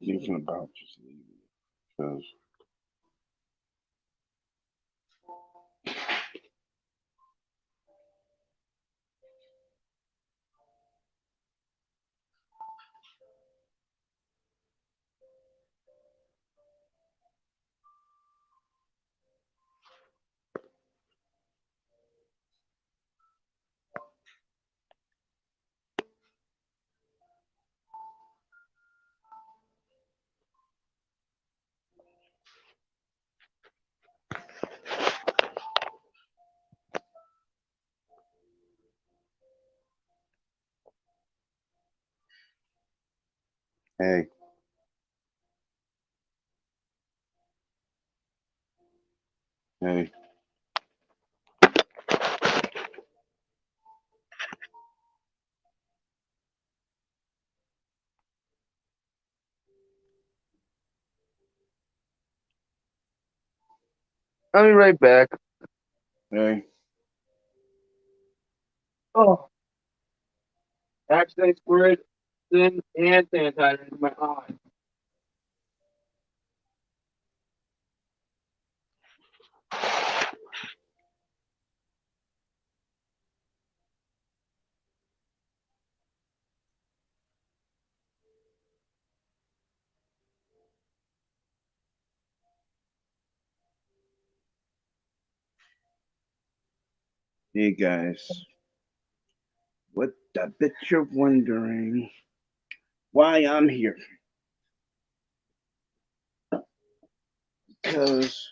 Thinking about just leaving because hey, hey, I'll be right back. hey. Oh, actually, squirted thin hand sanitizer into my eye. Hey guys, what I bet you're wondering why I'm here. Because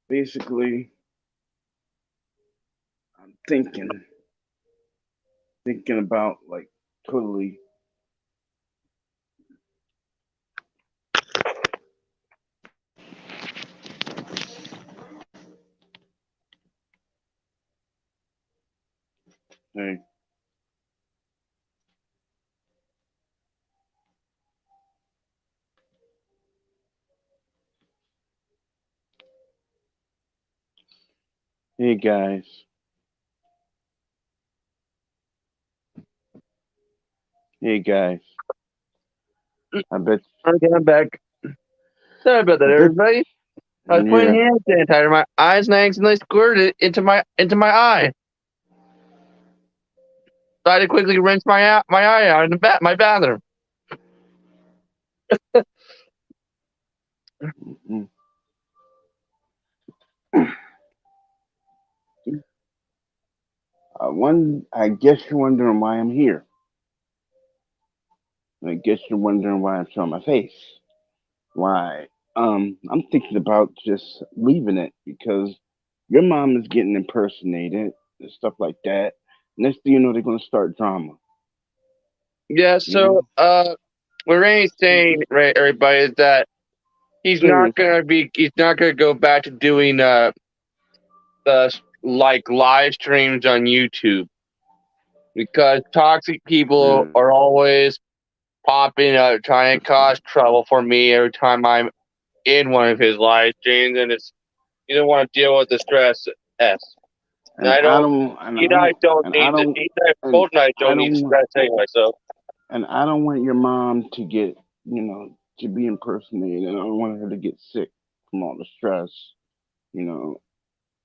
basically, I'm thinking about like totally. Hey, hey guys, hey guys. I bet, Okay, I'm back. Sorry about I that, bet, everybody. I was putting yeah. hand sanitizer in my eyes and I accidentally squirted it into my eye. So I had to quickly rinse my eye out in my bathroom. mm, I guess you're wondering why I'm here. I guess you're wondering why I'm showing my face. Why? I'm thinking about just leaving it because your mom is getting impersonated and stuff like that. Next thing you know, they're gonna start drama. Yeah, You so know, what Randy's saying, right, everybody, is that serious. he's not gonna go back to doing the like live streams on YouTube because toxic people Mm, are always popping up trying to cause trouble for me every time I'm in one of his live streams, and it's you don't want to deal with the stress. S. And and I I don't. don't, and He I and I don't, don't and I need the. don't, He and I and both and I I don't need don't want, stress anyway. So and I don't want your mom to get, to be impersonated. And I don't want her to get sick from all the stress. You know,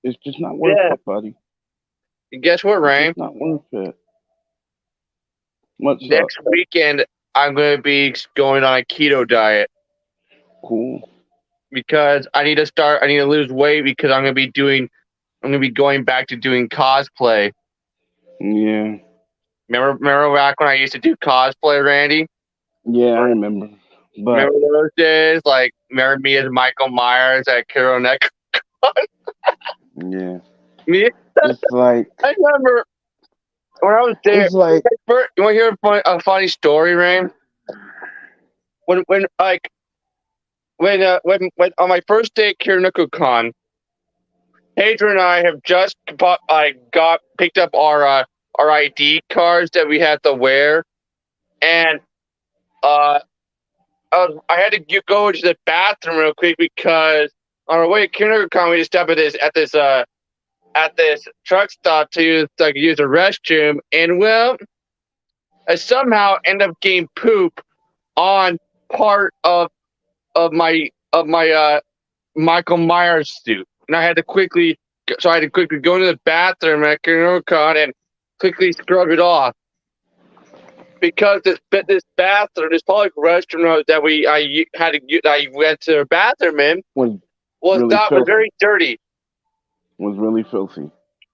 it's just not worth yeah. it, buddy. Guess what, It's Ryan? just not worth it. What's up? Next weekend I'm going to be going on a keto diet Cool. because I need to start. I need to lose weight because I'm going to be doing. I'm going to be going back to doing cosplay. Yeah. Remember back when I used to do cosplay, Randy? Yeah, I remember. But Remember those days? Like, remember me as Michael Myers at Kiro Neck? yeah, Me? it's like I remember when I was there. it's like You want to hear a funny story, Rain? When like when on my first day at KirinokuCon, Pedro and I have just got picked up our ID cards that we had to wear, and uh I had to go to the bathroom real quick because on our way to KirinokuCon we just stopped at this truck stop to use the restroom, and well, I somehow end up getting poop on part of my Michael Myers suit, and I had to quickly go into the bathroom at CurnecoCon and quickly scrub it off because this bathroom, this public restroom that I went to the bathroom in Was was really not was filthy. very dirty. Was really filthy.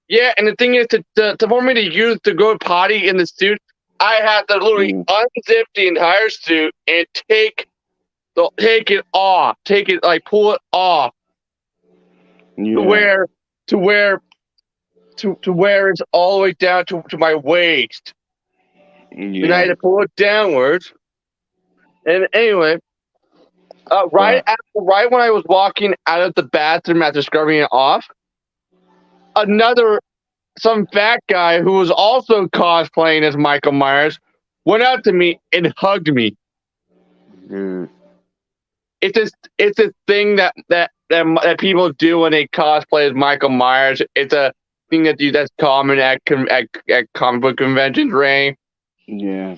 Yeah, and the thing is, to for me to go potty in the suit, I had to literally unzip the entire suit and take it off, pull it off Yeah. to where to where to where it's all the way down to my waist, and I had Yeah. to pull it downwards. And anyway, But right when I was walking out of the bathroom after scrubbing it off, another some fat guy who was also cosplaying as Michael Myers went up to me and hugged me. dude, It's a thing that people do when they cosplay as Michael Myers. It's a thing that's common at comic book conventions, Ray. yeah.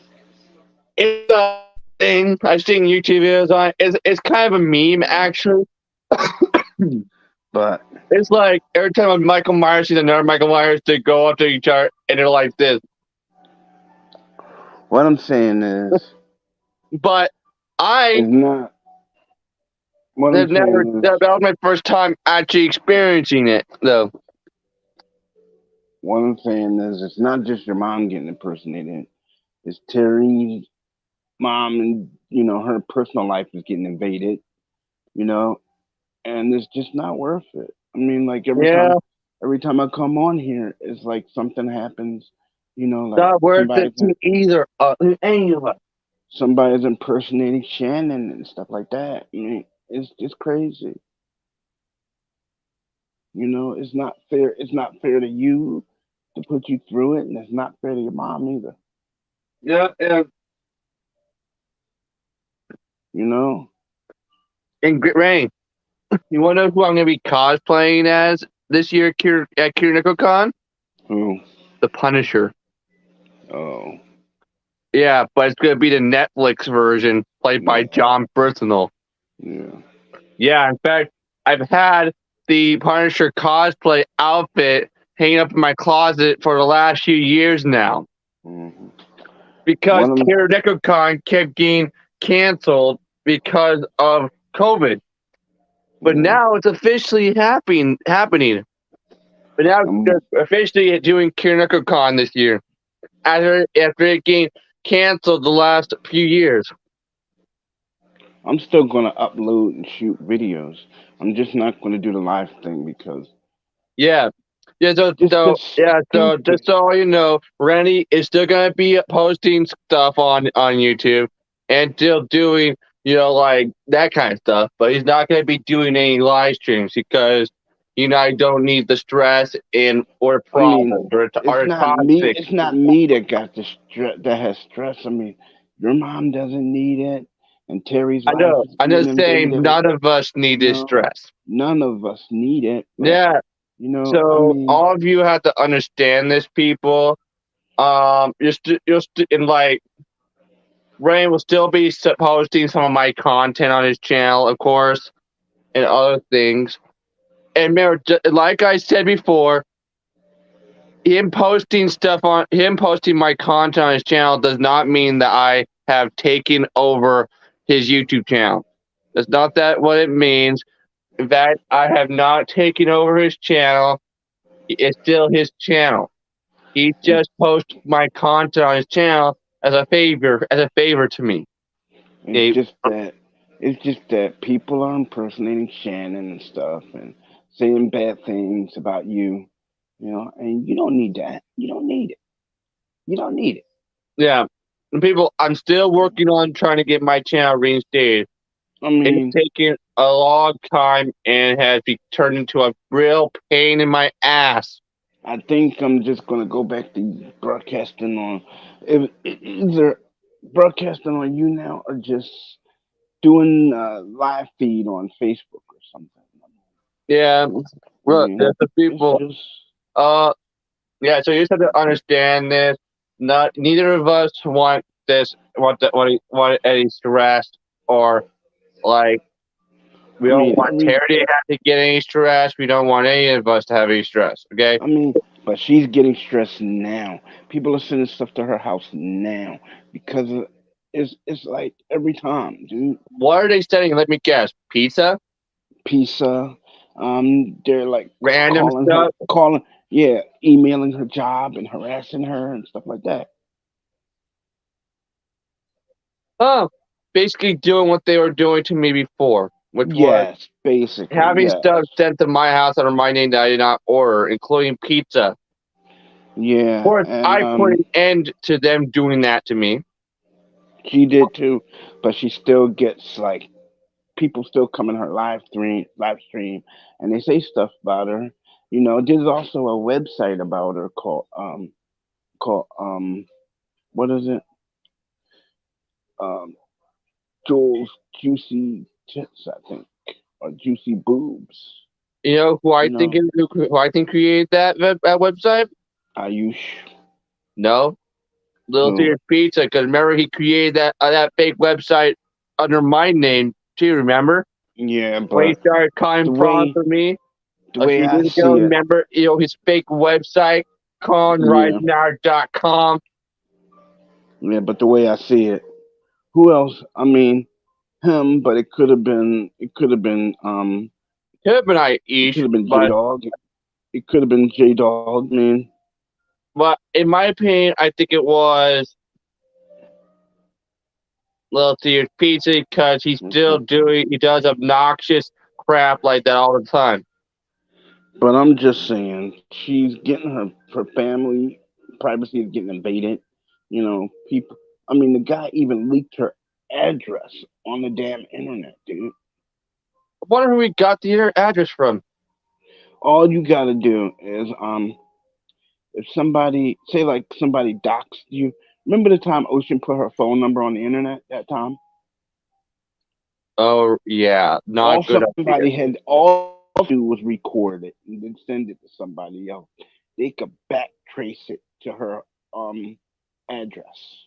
It's a thing I've seen YouTube videos on. It's kind of a meme actually. But It's like every time a Michael Myers sees another Michael Myers, they go up to each other and they're like this. what I'm saying is But I not. What I'm have never. saying That is was my first time actually experiencing it, though. what I'm saying is it's not just your mom getting impersonated. It's Terry's mom, and her personal life is getting invaded. You know, and it's just not worth it. I mean, like Yeah, every time I come on here, it's like something happens. Like not worth it to either. Anyway. somebody's impersonating Shannon and stuff like that. I mean, it's just crazy. It's not fair. It's not fair to you to put you through it, and it's not fair to your mom either. Yeah, and You know? Rain, you want to know who I'm going to be cosplaying as this year at CurnecoCon? Who? The Punisher. Oh, Yeah, but it's going to be the Netflix version played by John Bernthal. yeah. Yeah, in fact, I've had the Punisher cosplay outfit hanging up in my closet for the last few years now Mm-hmm. because CurnecoCon kept getting canceled because of COVID. But now it's officially happening. But now they're officially doing CurnecoCon this year after it getting canceled the last few years. I'm still gonna upload and shoot videos. I'm just not gonna do the live thing because Yeah. Yeah, so just so you know, Rennie is still gonna be posting stuff on YouTube and still doing, like that kind of stuff, but he's not gonna be doing any live streams because I don't need the stress or problems or toxic. it's not me that got the stress that has stress. I mean, your mom doesn't need it, and Terry's life is I'm being just saying invaded. none of us need this stress. None of us need it. But, Yeah. So I mean, all of you have to understand this, people. And like Rain will still be posting some of my content on his channel, of course, and other things. And remember, like I said before, him posting my content on his channel does not mean that I have taken over his YouTube channel. That's not what it means. In fact, I have not taken over his channel. It's still his channel. He just posts my content on his channel as a favor to me. it's just that people are impersonating Shannon and stuff and saying bad things about you. And you don't need that. You don't need it. You don't need it. Yeah. And people, I'm still working on trying to get my channel reinstated. I mean, it's taken a long time and has turned into a real pain in my ass. I think I'm just gonna go back to broadcasting on either broadcasting on you now or just doing a live feed on Facebook or something. Yeah, well, the people. Yeah. So you just have to understand this. Neither of us want this. Want any stress. or like we I don't mean, want Terry to have to get any stress. We don't want any of us to have any stress. Okay. I mean, but she's getting stressed now. People are sending stuff to her house now because it's like every time, dude. What are they sending? Let me guess. Pizza? Pizza. They're like Random calling her, stuff? yeah, emailing her job and harassing her and stuff like that. Oh, basically doing what they were doing to me before, which was Yes, basically, having yes, stuff sent to my house under my name that I did not order, including pizza. Of yeah, course, and I put an end to them doing that to me. she did too, but she still gets like people still come in her live stream, and they say stuff about her. There's also a website about her called what is it? Um, Jules Juicy Tits, I think, or Juicy Boobs. You know You know, who I think created that website? Ayush. No, Little Who? Caesars Pizza. Because remember, he created that fake website under my name too. Remember Yeah, when he but started the calling fraud way for me the a way few I years ago? see it, Remember, his fake website yeah, conrisenar.com. yeah, but the way I see it, who else? I mean, him, but it could Ish, have been J but Dog. It could have been J Dog. Man, in my opinion, I think it was Little Caesars Pizza because he does obnoxious crap like that all the time. but I'm just saying, she's getting her family privacy is getting invaded. People. I mean, the guy even leaked her address on the damn internet, dude. I wonder who he got the address from. All you gotta do is if somebody say like somebody doxed you. Remember the time Ocean put her phone number on the internet that time? Oh yeah, All not good idea. somebody had all to do was record it and then send it to somebody else. They could back trace it to her address.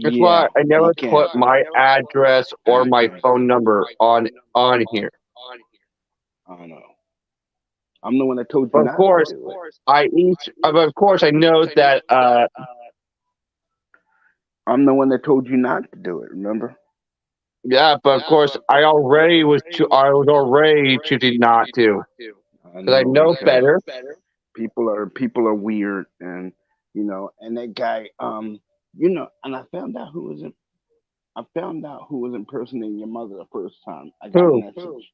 That's why Yeah, I they never can. put my address or my Address. phone number on here. I know. I'm the one that told you But of not to course, do it. of course, I know that. I'm the one that told you not to do it. Remember? Yeah, but of course, I was already choosing not to I because I know know because better. people are weird, and and that guy, and I found out who was impersonating your mother the first time. I got Who? messaged.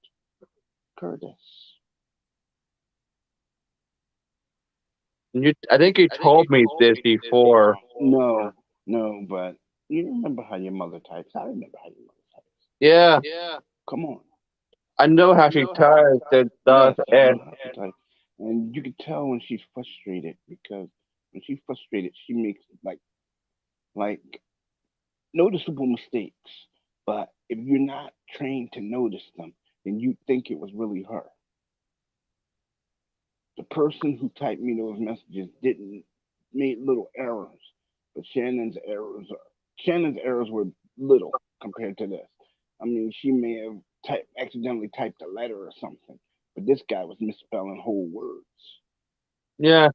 Curtis. I think you told me this before. No, no, but you remember how your mother types. I remember how your mother types. Yeah, Come on. I know how she types and stuff, Yes, I and know how to type. And you can tell when she's frustrated because when she's frustrated, she makes like noticeable mistakes. But if you're not trained to notice them, then you think it was really her. The person who typed me those messages didn't made little errors, but Shannon's errors were little compared to this. I mean, she may have accidentally typed a letter or something, but this guy was misspelling whole words. yeah,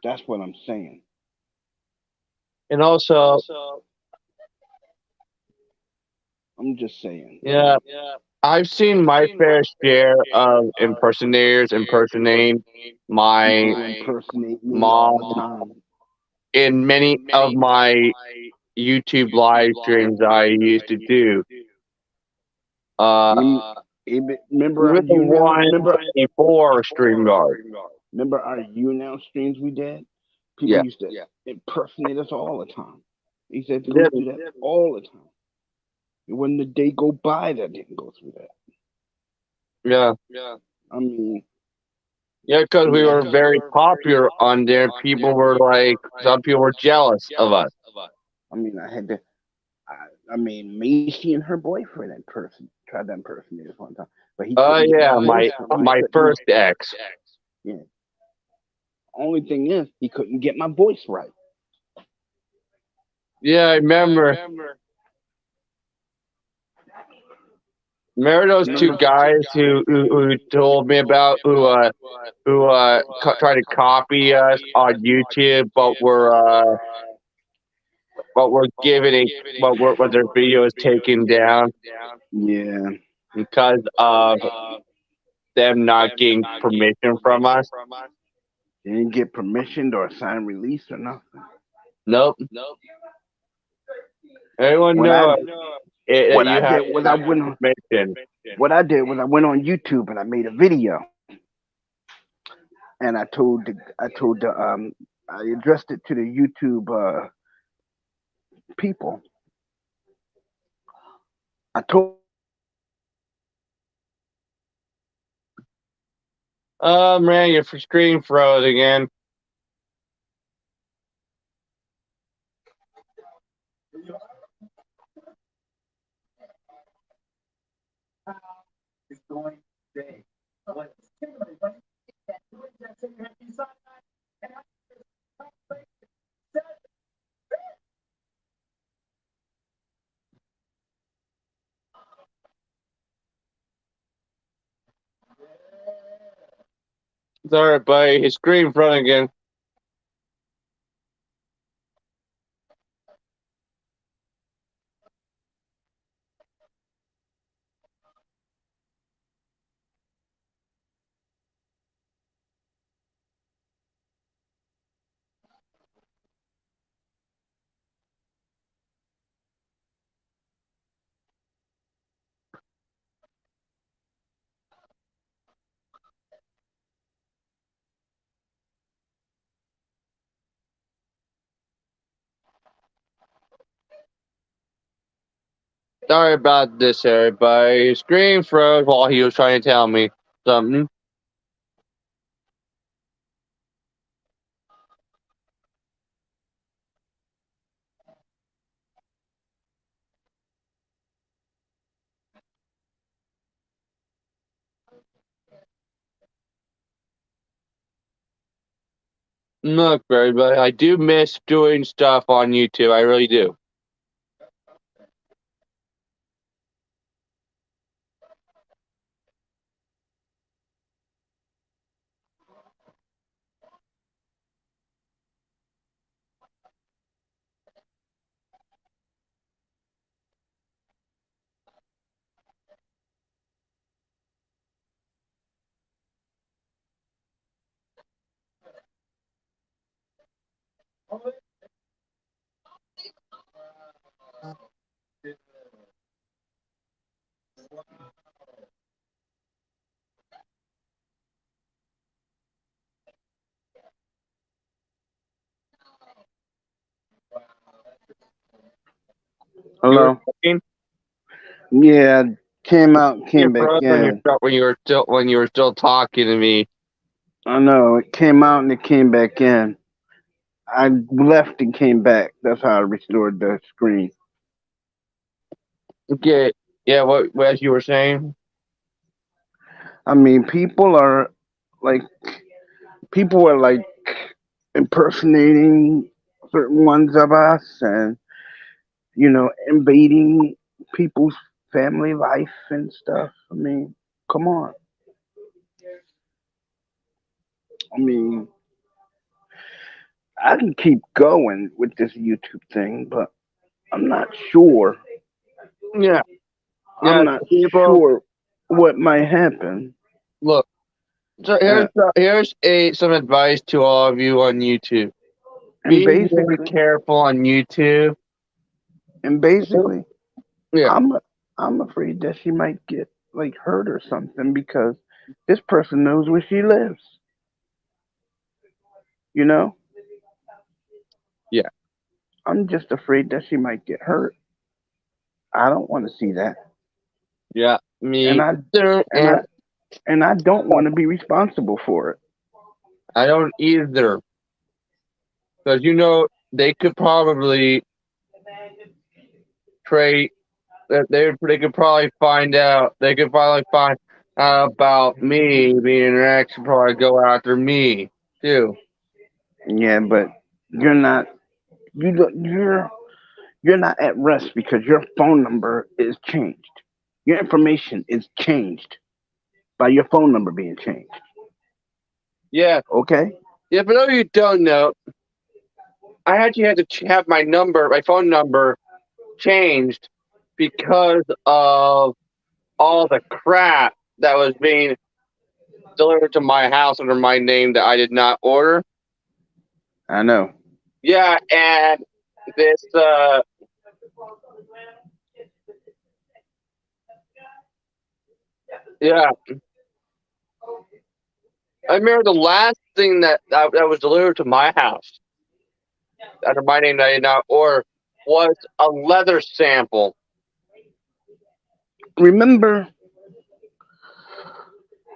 That's what I'm saying. and also, I'm just saying. yeah, I've seen my fair share of impersonators impersonating my People impersonate me all the mom time. in many of my YouTube live streams I used to do. Uh, Remember, remember our even the you now. one before StreamYard. Remember our you now streams we did. People Yeah, used to impersonate us all the time. He said to go yeah, through that all the time. It wasn't a day go by that didn't go through that. yeah, I mean, yeah. Because we yeah. were very popular on there. People were like, some people were jealous of us. I mean, I had to. I mean, Macy and her boyfriend in person tried to impersonate us one time, but he Oh couldn't get yeah, my voice right. my first ex. Yeah. Only thing is, he couldn't get my voice right. Yeah, I remember. Remember those two Remember? guys who told me about tried to copy us on YouTube, but were given a but their video is taken down Yeah. because of them not getting permission from us. They didn't get permission or sign release or nothing. Nope. Everyone What I know that what you I have did was to have permission. I went on YouTube and I made a video and I told the I addressed it to the YouTube people. I told Man, your screen froze again. Sorry, buddy. His screen froze again. Sorry about this, everybody. His screen froze while he was trying to tell me something. Look, everybody, I do miss doing stuff on YouTube. I really do. You were hello. talking. Yeah, You came back froze in. when you were still talking to me. I know it came out and it came back in. I left and came back. That's how I restored the screen. Okay. Yeah. What as you were saying? I mean, like people are like impersonating certain ones of us and invading people's family life and stuff. I mean, come on. I mean, I can keep going with this YouTube thing, but I'm not sure. Yeah. I'm Yeah. not People, sure what might happen. look. So Uh, here's some advice to all of you on YouTube. and Be very basically, careful on YouTube. and basically, Yeah. I'm I'm afraid that she might get like hurt or something because this person knows where she lives. You know, Yeah. I'm just afraid that she might get hurt. I don't want to see that, Yeah. and Me I too. and And I and I don't want to be responsible for it. I don't either. Because they could probably trade that they could probably find out. They could probably find out about me being an ex and probably go after me too. Yeah, but you're not. You don't. You're. You're not at rest because your phone number is changed. Your information is changed by your phone number being changed. Yeah, Okay? yeah. For those of you who don't know, I actually had to have my phone number changed because of all the crap that was being delivered to my house under my name that I did not order. I know. Yeah, and this, yeah, I remember the last thing that was delivered to my house under my name that I did not order was a leather sample. Remember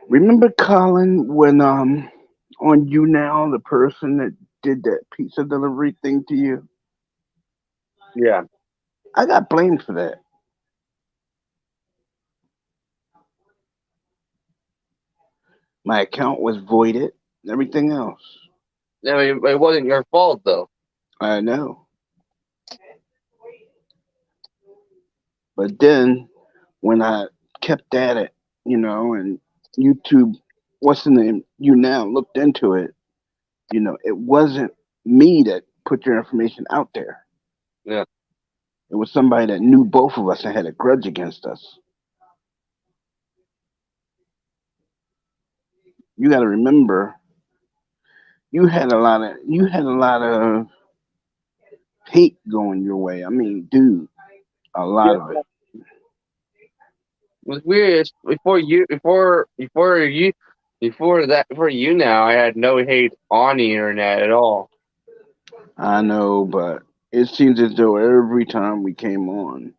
remember Colin when on you now the person that did that pizza delivery thing to you? Yeah, I got blamed for that. My account was voided, everything else. I mean, it wasn't your fault though. I know. But then when I kept at it, and YouTube, what's the name? You now looked into it, it wasn't me that put your information out there. Yeah, It was somebody that knew both of us and had a grudge against us. You got to remember, you had a lot of hate going your way. I mean, dude, a yeah. lot of it. It was weird. Before you now, I had no hate on the internet at all. I know, but it seems as though every time we came on,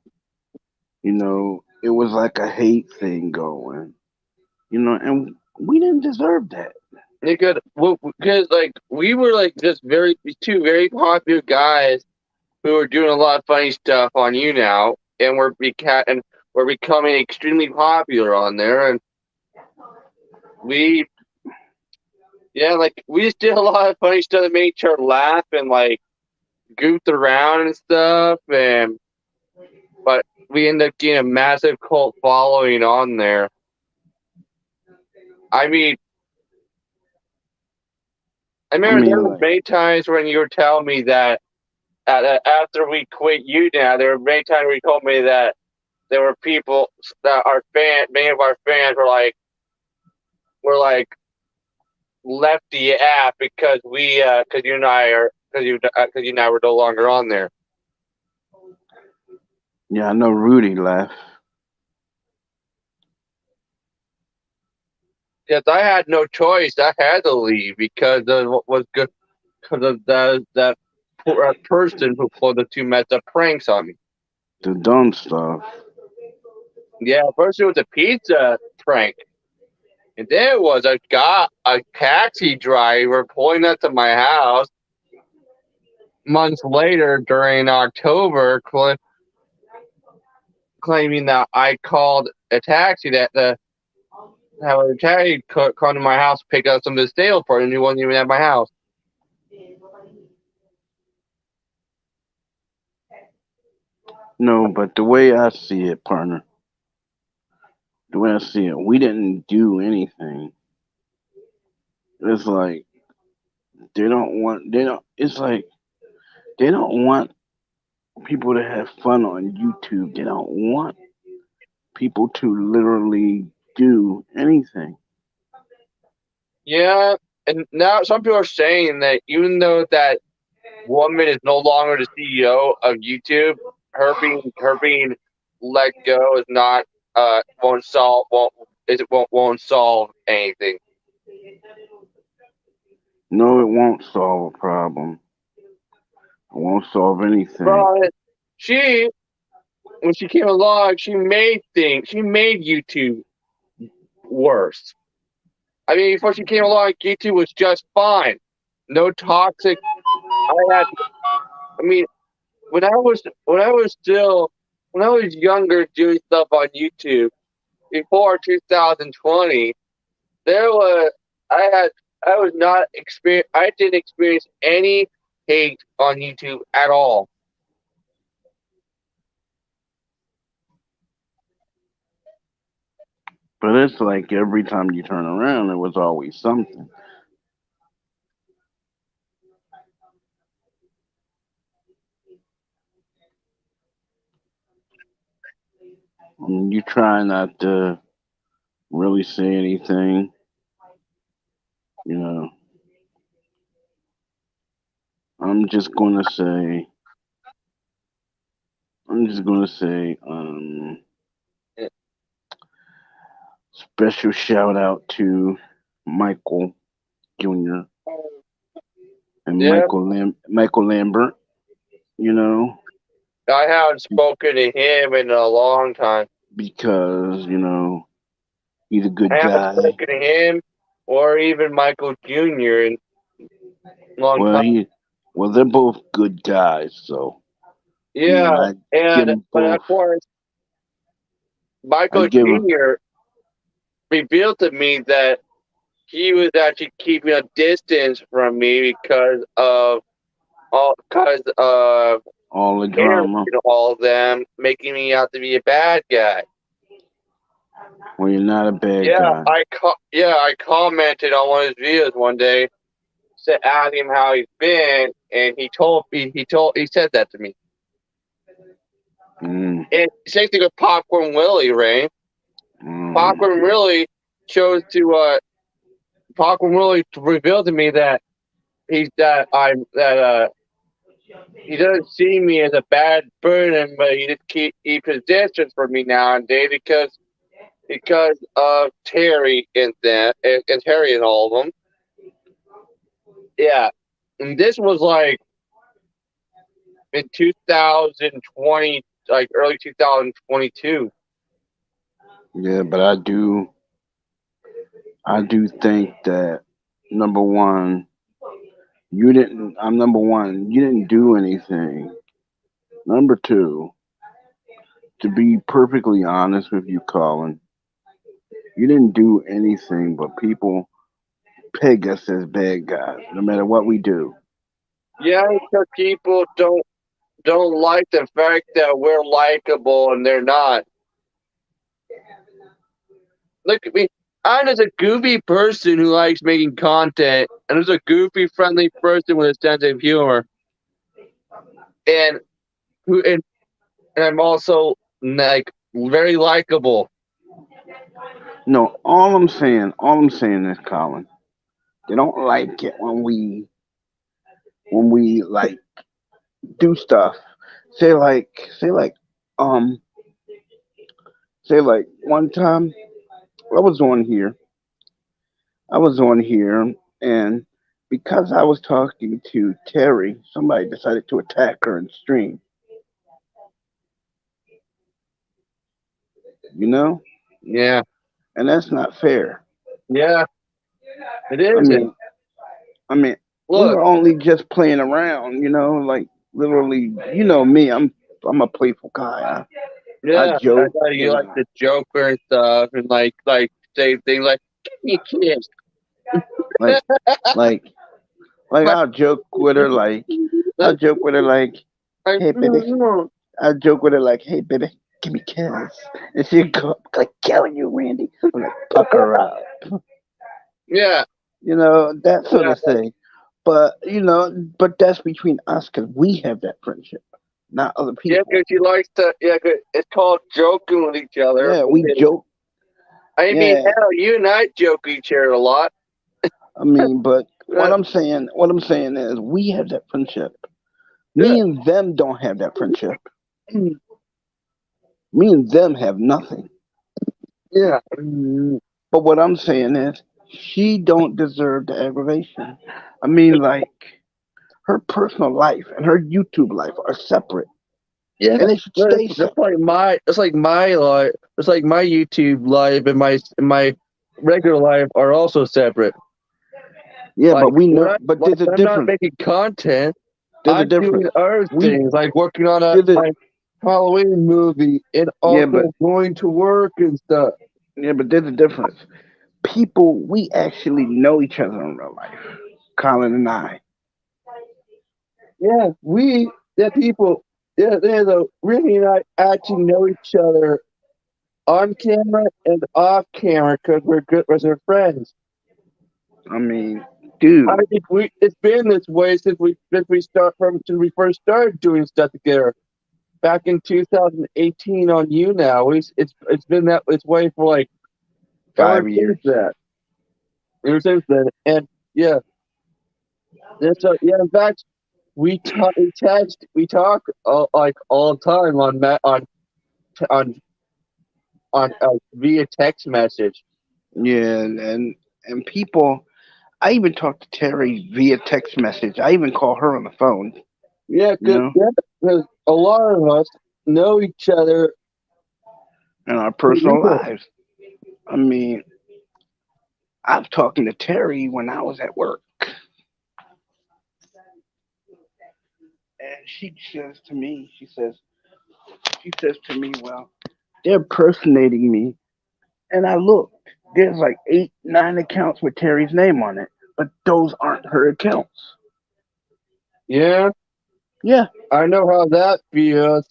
it was like a hate thing going, and we didn't deserve that. Because like we were like just two very popular guys who are doing a lot of funny stuff on you now, and we're becoming extremely popular on there, and we like we just did a lot of funny stuff that made each other laugh and like goofed around and stuff, and but we ended up getting a massive cult following on there. I mean, I I remember there mean, were like, many times when you were telling me that after we quit you now, there were many times where you told me that there were people that many of our fans were like left the app because because you and I are, because you and I were no longer on there. yeah, I know Rudy left. Yes, I had no choice. I had to leave because of what was good, because of that poor person who pulled the two messed up pranks on me. The dumb stuff. Yeah, first it was a pizza prank. And then it was a taxi driver pulling up to my house months later during October, claiming that I called a taxi, that the how a taxi come to my house, pick up some of the sale for it, and he wasn't even at my house. No, but the way I see it, partner, the way I see it, we didn't do anything. It's like it's like they don't want people to have fun on YouTube. They don't want people to literally do anything. Yeah, and now some people are saying that even though that woman is no longer the CEO of YouTube, her being let go is not won't solve anything. No, it won't solve a problem. It won't solve anything. But she when she came along, she made YouTube worse. I mean, before she came along, YouTube was just fine. No toxic. I had. I mean, when I was younger doing stuff on YouTube before 2020, there was I had I was not experience I didn't experience any hate on YouTube at all. But it's like every time you turn around, it was always something. I mean, you try not to really say anything, you know. I'm just gonna say, I'm just gonna say, special shout out to Michael Jr. and Yeah, Michael Lambert. You know, I haven't spoken to him in a long time. because he's a I good haven't guy. spoken to him or even Michael Jr. in a long Well, time. they're both good guys, so Yeah, I give and them but both. of course, I Michael give 'em- Jr. revealed to me that he was actually keeping a distance from me because of all the Aaron drama. and all of them making me out to be a bad guy. Well, you're not a bad guy. I commented on one of his videos one day, said asked him how he's been, and he said that to me. Mm, And same thing with Popcorn Willie, Ray. mm. Popcorn Willie chose to Popcorn Willie revealed to me that he's that I'm that he doesn't see me as a bad person, but he just keep his distance from me now and then because of Terry and that and Terry and all of them. Yeah, and this was like in 2020, like early 2022. Yeah, but I do think that number one, you didn't. I'm number one. You didn't do anything. Number two, to be perfectly honest with you, Colin, you didn't do anything, but people peg us as bad guys, no matter what we do. Yeah, because people don't like the fact that we're likable and they're not. Look at me. I'm just a goofy person who likes making content, and I'm just a goofy, friendly person with a sense of humor, and who and I'm also like very likable. No, all I'm saying is, Colin, they don't like it when we like do stuff. Say like, say like, um, say like one time I was on here, I was on here, and because I was talking to Terry, somebody decided to attack her in stream. You know, Yeah, and that's not fair. yeah, it I isn't. mean, I mean, we Look, were only just playing around. Like literally, you know me. I'm a playful guy. I yeah, I joke. know you like the Joker and stuff, and like say things like "give me a kiss." Like like like My, I'll joke with her like I'll like, joke with her like, I, hey baby. I'll joke with her like, hey baby, give me a kiss. And she'd go like killing you, Randy. I'm like, pucker up. yeah, That sort yeah, of thing. But that's between us because we have that friendship, not other yeah, people. because she likes to. Yeah, 'cause it's called joking with each other. Yeah, we joke. I mean, Yeah, hell, you and I joke with each other a lot. I mean, but what Uh, I'm saying is we have that friendship. yeah, Me and them don't have that friendship. Me and them have nothing. yeah, But what I'm saying is she don't deserve the aggravation. I mean, like her personal life and her YouTube life are separate, yeah. and they should But stay that's separate. like my life. It's like my YouTube life and my regular life are also separate. Yeah, but Like we when know. But there's a I'm not difference. making content, There's a I'm doing difference. other We things like working on there's a my Halloween movie and yeah, also going to work and stuff. but there's a difference. People, we actually know each other in real life. Colin and I. Yeah, people. Yeah, there's a Ricky and I actually know each other on camera and off camera because we're good as our friends. I mean, dude, It's been this way since we first started doing stuff together back in 2018 on you now. It's been that its way for like ever 5 years. since that. Ever since then, and yeah, yeah. In fact, we talk like all the time on via text message. Yeah, and people. I even talked to Terry via text message. I even call her on the phone. Yeah, You know, because a lot of us know each other. in our personal lives. I mean, I'm talking to Terry when I was at work, and she says to me, well, they're impersonating me, and I looked. There's like 8, 9 accounts with Terry's name on it, but those aren't her accounts. Yeah, Yeah, I know how that feels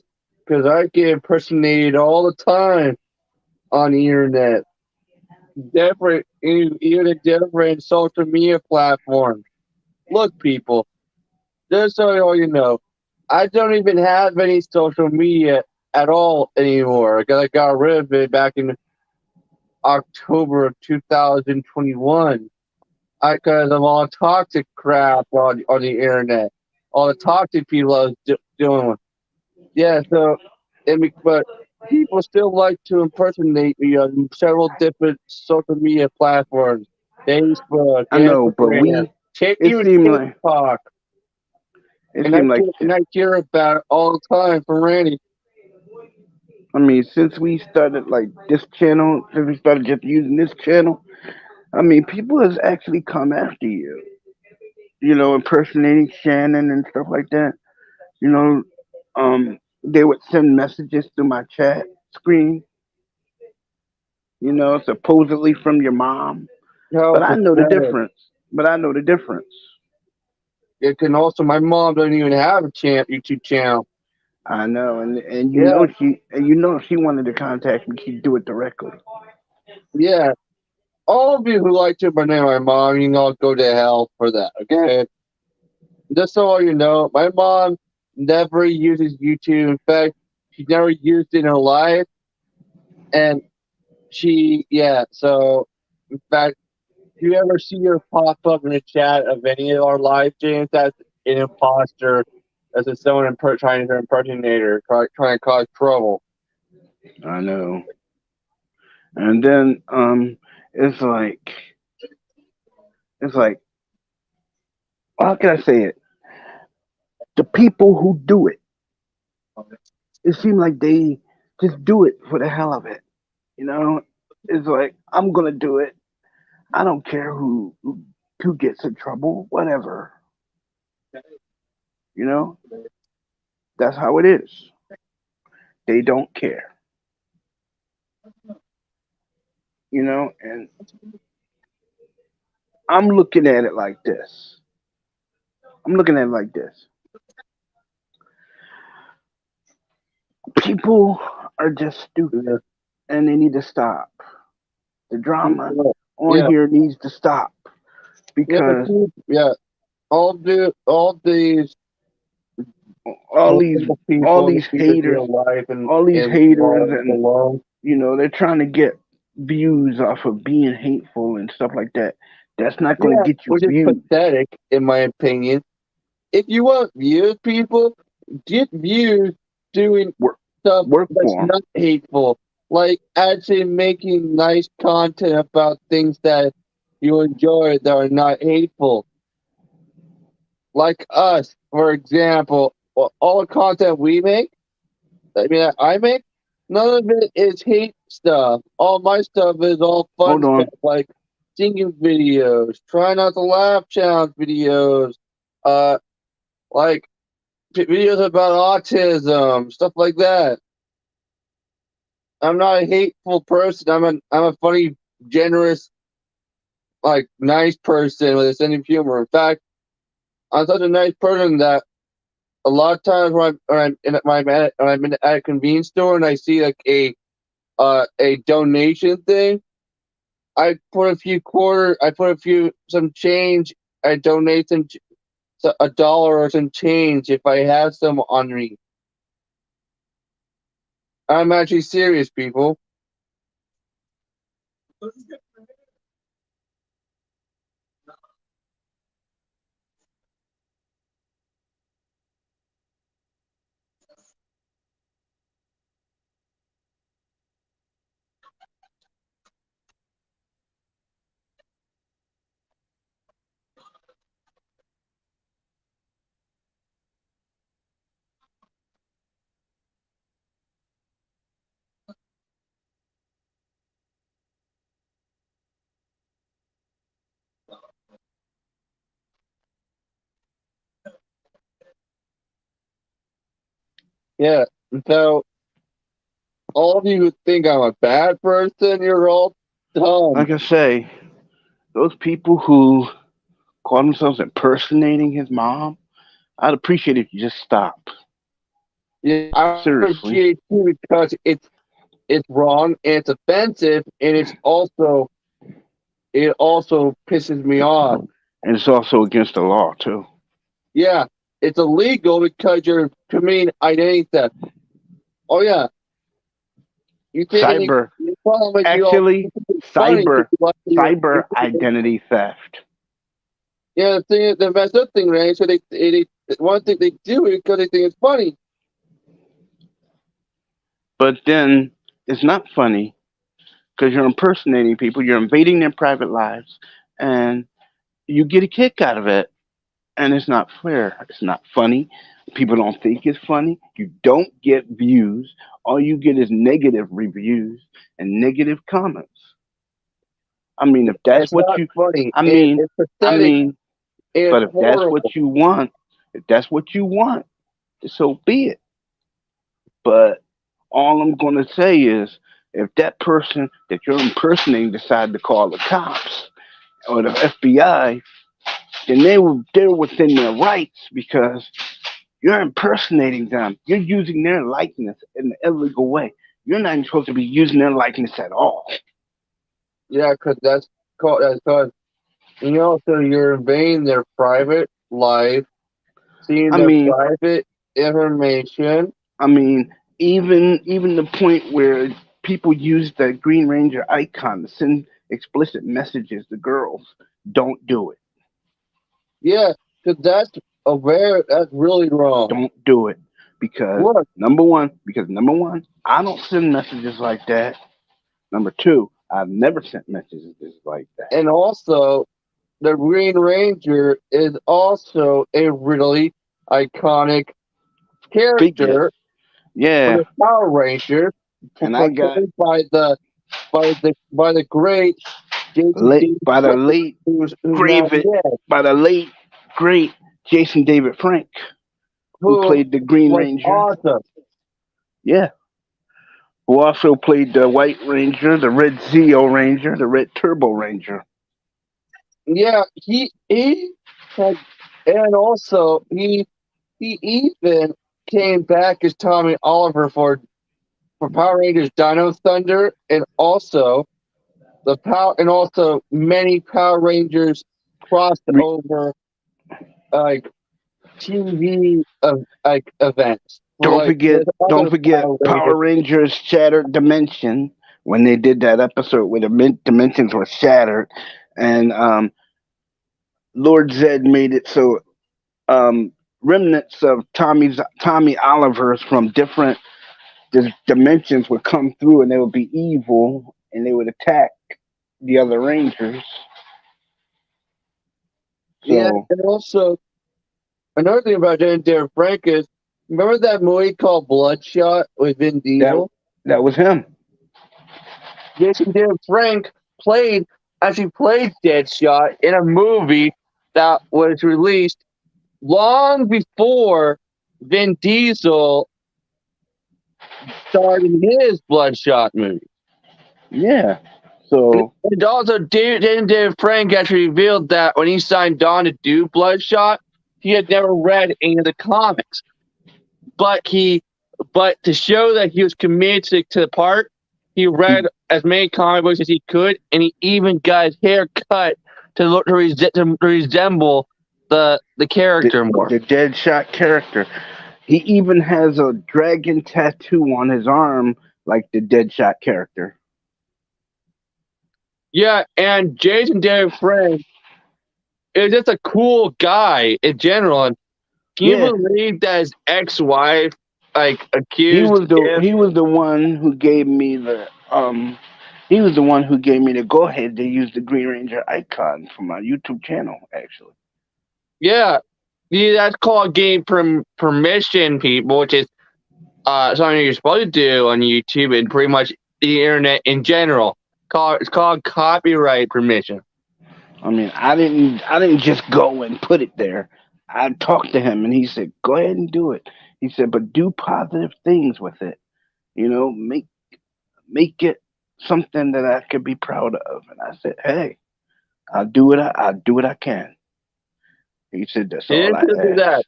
because I get impersonated all the time on the internet. Even a different social media platforms. Look, people, just so all you know, I don't even have any social media at all anymore because I got rid of it back in October of 2021. Because of all the toxic crap on the internet, all the toxic people I was dealing with. Yeah, so but people still like to impersonate me on several different social media platforms, Facebook, I know, but Instagram, it even seemed like TikTok, it seemed like and I hear about it all the time from Randy. I mean, since we started like this channel, since we started just using this channel, I mean, people has actually come after you. You know, impersonating Shannon and stuff like that. You know, they would send messages through my chat screen. You know, supposedly from your mom, How but I know the pathetic! difference. But I know the difference. It can also, my mom doesn't even have a YouTube channel. I know, and Yeah, you know she wanted to contact me. She'd do it directly. yeah. All of you who like to impersonate my mom, you can all go to hell for that. Okay. Just so all you know, my mom never uses YouTube. In fact, she never used it in her life. And yeah, so in fact, if you ever see her pop up in the chat of any of our live streams, that's an imposter. That's a someone trying to impersonate her, trying to cause trouble. I know. And then it's like it's like how can I say it? The people who do it seems like they just do it for the hell of it. You know, it's like I'm gonna do it. I don't care who gets in trouble, whatever. You know, that's how it is. They don't care. You know, and I'm looking at it like this. I'm looking at it like this. People are just Yeah, stupid, and they need to stop. The drama on yeah, here needs to stop yeah. because Yeah. All these all these horrible all people these that lead haters, real life all these and haters, lives and alone. you know they're trying to get views off of being hateful and stuff like that. That's not going Yeah, to get you which is views. pathetic in my opinion. If you want views, people, get views doing Work stuff work that's for them. not hateful. Like actually making nice content about things that you enjoy that are not hateful. Like us, for example, all the content we make, I make, none of it is hate stuff. All my stuff is all fun Hold stuff, on. like singing videos, try not to laugh challenge videos, uh, like videos about autism, stuff like that. I'm not a hateful person. I'm a funny, generous, like nice person with a sense of humor. In fact, I'm such a nice person that a lot of times when I'm at a convenience store and I see like a donation thing. I put a few quarter. I put some change. I donate some $1 or some change if I have some on me. I'm actually serious, people. Yeah. So all of you who think I'm a bad person, you're all dumb. Like I say, those people who call themselves impersonating his mom, I'd appreciate if you just stop. Yeah, I Seriously. appreciate too because it's wrong and it's offensive and it also pisses me off. And it's also against the law too. Yeah, it's illegal because you're committing identity theft. Oh yeah, you think Cyber you problem with you all actually it's funny because cyber you like cyber identity theft. yeah, the thing, the messed up thing, right? So they one thing they do it because they think it's funny. But then it's not funny because you're impersonating people, you're invading their private lives, and you get a kick out of it. And it's not fair. It's not funny. People don't think it's funny. You don't get views. All you get is negative reviews and negative comments. I mean, if that's It's what not you, funny. I mean, It's I pathetic. mean, It's but if that's what horrible. you want, if that's what you want, so be it. But all I'm going to say is, if that person that you're impersonating decide to call the cops or the FBI, then they're within their rights because you're impersonating them. You're using their likeness in an illegal way. You're not even supposed to be using their likeness at all. Yeah, because that's called. And also, you're invading their private life, seeing I their mean, private information. I mean, even the point where people use the Green Ranger icon to send explicit messages to girls. Don't do it. Yeah, because that's really wrong. Don't do it because Look, number one, I don't send messages like that. Number two, I've never sent messages like that. and also, the Green Ranger is also a really iconic Figure, character for yeah. the Power Rangers, And I got portrayed by the great Jason late David by the Frank, late who's now grave dead, by the late great Jason David Frank, who who played the Green was Ranger. awesome. Yeah. Who also played the White Ranger, the Red Zeo Ranger, the Red Turbo Ranger. Yeah, he had, and also he even came back as Tommy Oliver for Power Rangers Dino Thunder, and also and also many Power Rangers crossed over like TV events. Don't Like forget, with don't other forget Power Power Rangers. Rangers Shattered Dimension when they did that episode where the dimensions were shattered, and Lord Zed made it so remnants of Tommy Olivers from different dimensions would come through, and they would be evil, and they would attack the other Rangers. Yeah, So and also another thing about Darren Frank is remember that movie called Bloodshot with Vin that Diesel? that was him. Jason David Frank actually played Deadshot in a movie that was released long before Vin Diesel starred in his Bloodshot movie. Yeah. So And also, David Frank actually revealed that when he signed on to do Bloodshot, he had never read any of the comics. But to show that he was committed to the part, He He read as many comic books as he could, and he even got his hair cut to look to resemble the the character more. the Deadshot character. He even has a dragon tattoo on his arm, like the Deadshot character. Yeah, and Jason David Frank is just a cool guy in general. And can you Yeah, believe that his ex-wife like he accused was the him? he was the one who gave me the he was the one who gave me the go ahead to use the Green Ranger icon for my YouTube channel. Actually, Yeah, yeah, that's called getting permission, people, which is something you're supposed to do on YouTube and pretty much the internet in general. It's called copyright permission. I mean, I didn't just go and put it there. I talked to him and he said, "Go ahead and do it." He said, "But do positive things with it. You know, make it something that I could be proud of." And I said, "Hey, I'll do what I can." He said, "That's He all didn't I do that. ask."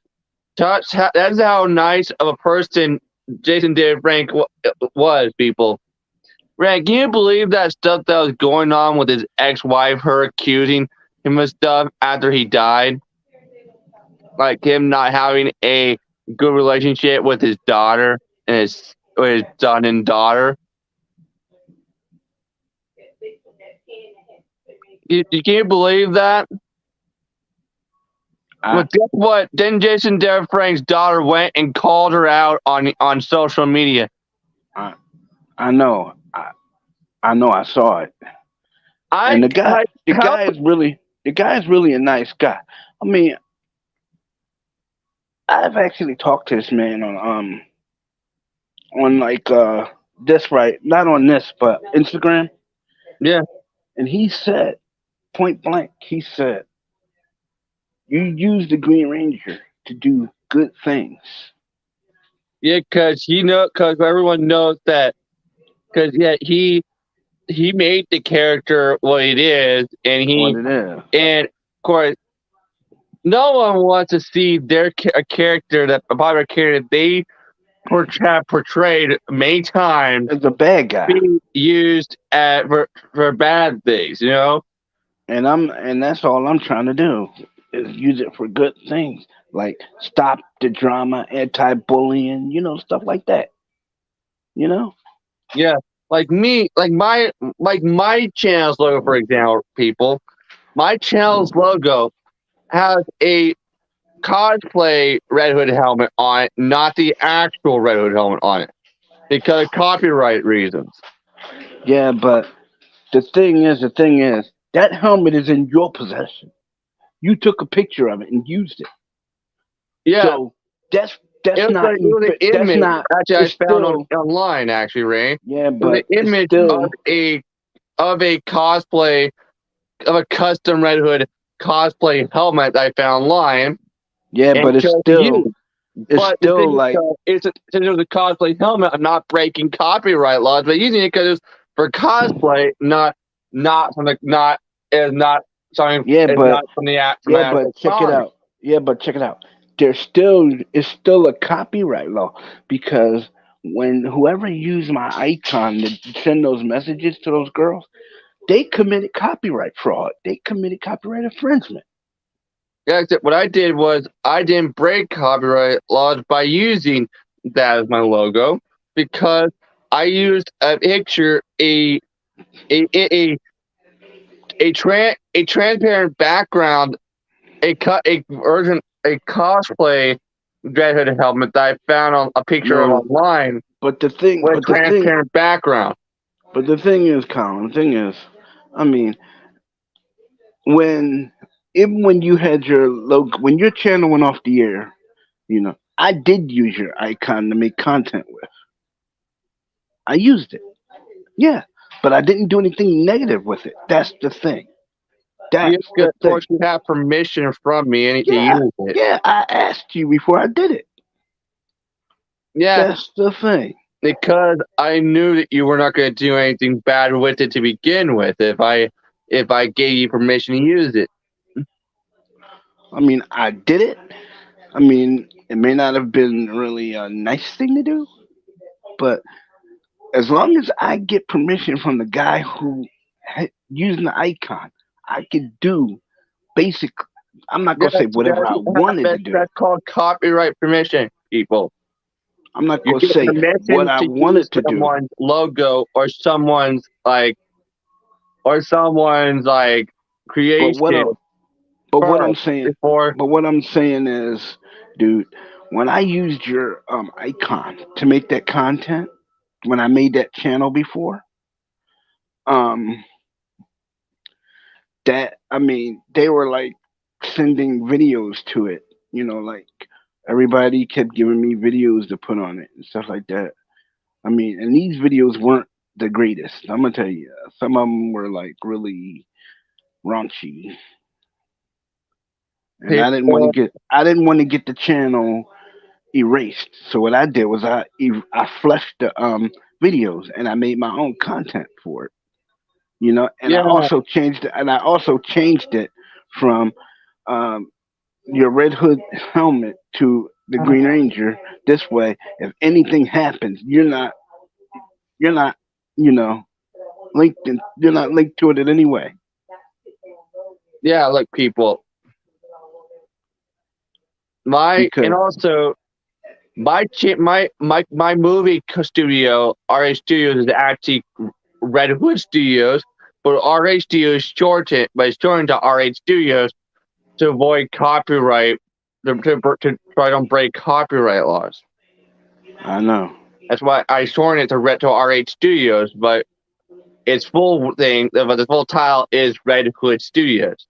That's how nice of a person Jason David Frank was, people. Frank, can you believe that stuff that was going on with his ex-wife, her accusing him of stuff after he died? Like him not having a good relationship with his daughter and his son and daughter. You can't believe that? Well, I guess what? Then Jason David Frank's daughter went and called her out on social media. I I know. I know. I saw it. I And like how the guy is really a nice guy. I mean, I've actually talked to this man on like this right, not on this, but Instagram, yeah. and he said point blank, he said, "You use the Green Ranger to do good things." Yeah, because everyone knows that. Because yeah, he made the character what it is, What it is. and of course, no one wants to see a character that a popular character they have portrayed many times As a bad guy. being used for bad things. You know? And that's all I'm trying to do is use it for good things. Like stop the drama, anti bullying, stuff like that. You know? Yeah, like me, like my channel's logo, for example, people. My channel's logo has a cosplay Red Hood helmet on it, not the actual Red Hood helmet on it, because of copyright reasons. Yeah, but the thing is, that helmet is in your possession. You took a picture of it and used it. Yeah, So that's that's not it was an that's image not actually I it's found still online actually, Ray. It yeah, was but an it's image still of a cosplay of a custom Red Hood cosplay helmet that I found online yeah, and but it's chose to still use. it's But the thing still is, like since it was a cosplay helmet, I'm not breaking copyright laws, but using it because it's for cosplay, not from the not is not something yeah, is but not from the act from yeah, the actual but check it comic. out. Yeah, but check it out. There's still it's still a copyright law because when whoever used my icon to send those messages to those girls, they committed copyright fraud. They committed copyright infringement. Yeah, except what I did was I didn't break copyright laws by using that as my logo because I used a picture a a a transparent background a version a cosplay Red Hood helmet that I found on a picture of No, online but the thing, with but the thing, transparent background. but the thing is, Colin. The thing is, I mean, when even when you had your logo, when your channel went off the air, I did use your icon to make content with. I used it, yeah, but I didn't do anything negative with it. That's the thing. Yeah, That's 'cause the of thing. course you have permission from me to Yeah, use it. yeah. I asked you before I did it. Yeah, That's the thing. because I knew that you were not going to do anything bad with it to begin with. If I gave you permission to use it. I mean, I did it. I mean, it may not have been really a nice thing to do, but as long as I get permission from the guy who using the icon, I could do basic. I'm not Yes, gonna say whatever I wanted to do. that's called copyright permission, people. I'm not You gonna get say what permission I to use wanted to do. someone's logo or someone's But what creation I, but what I'm first saying, before. but what I'm saying is, dude, when I used your icon to make that content, when I made that channel before, um, that I mean, they were like sending videos to it. Like everybody kept giving me videos to put on it and stuff like that. I mean, and these videos weren't the greatest. I'm gonna tell you, some of them were like really raunchy, and People, I didn't want to get the channel erased. So what I did was I flushed the videos and I made my own content for it. And yeah, I also changed it from um, your Red Hood helmet to the Green Ranger. This way, if anything happens, you're not you know you're not linked to it in any way. yeah. Look, people, and Because also my movie studio, RH Studios, is actually Red Hood Studios, but RH Studios shortened, but it's shortened to RH Studios to avoid copyright, to try to break copyright laws. I know, That's why I shortened it to RH Studios, but its full thing, but the full title is Red Hood Studios.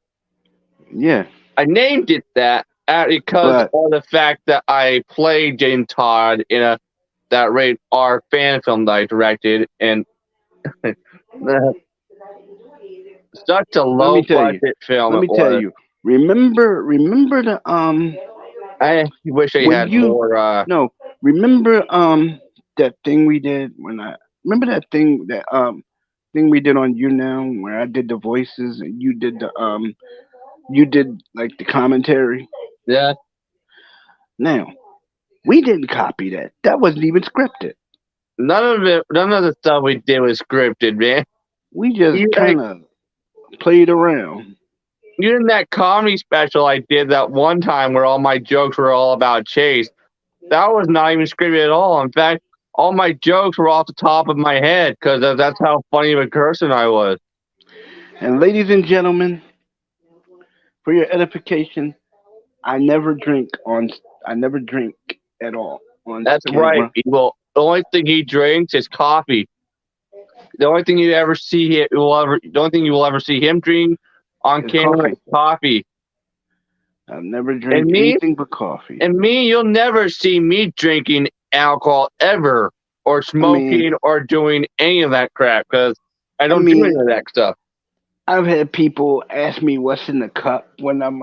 yeah, I named it that because but of the fact that I played Jane Todd in that Rated R fan film that I directed, and such a let me low tell you, budget film let it me tell was. you. Remember the I wish I when had you more. no remember that thing we did when I remember that thing we did on you now where I did the voices and you did like the commentary. Yeah, Now we didn't copy that. That wasn't even scripted. none of the stuff we did was scripted, man. We just You like kind of played around. Even that comedy special I did that one time where all my jokes were all about Chase. That was not even scripted at all. In fact, all my jokes were off the top of my head because that's how funny of a person I was. And ladies and gentlemen, for your edification, I never drink on. I never drink at all on That's right, camera. people. The only thing he drinks is coffee. The only thing you ever see him, the only thing you will ever see him drink on It's camera coffee. is coffee. I've never And drank me, anything but coffee. you'll never see me drinking alcohol ever, or I mean, smoking, or doing any of that crap because I I don't do any mean, of that stuff. I've had people ask me what's in the cup when I'm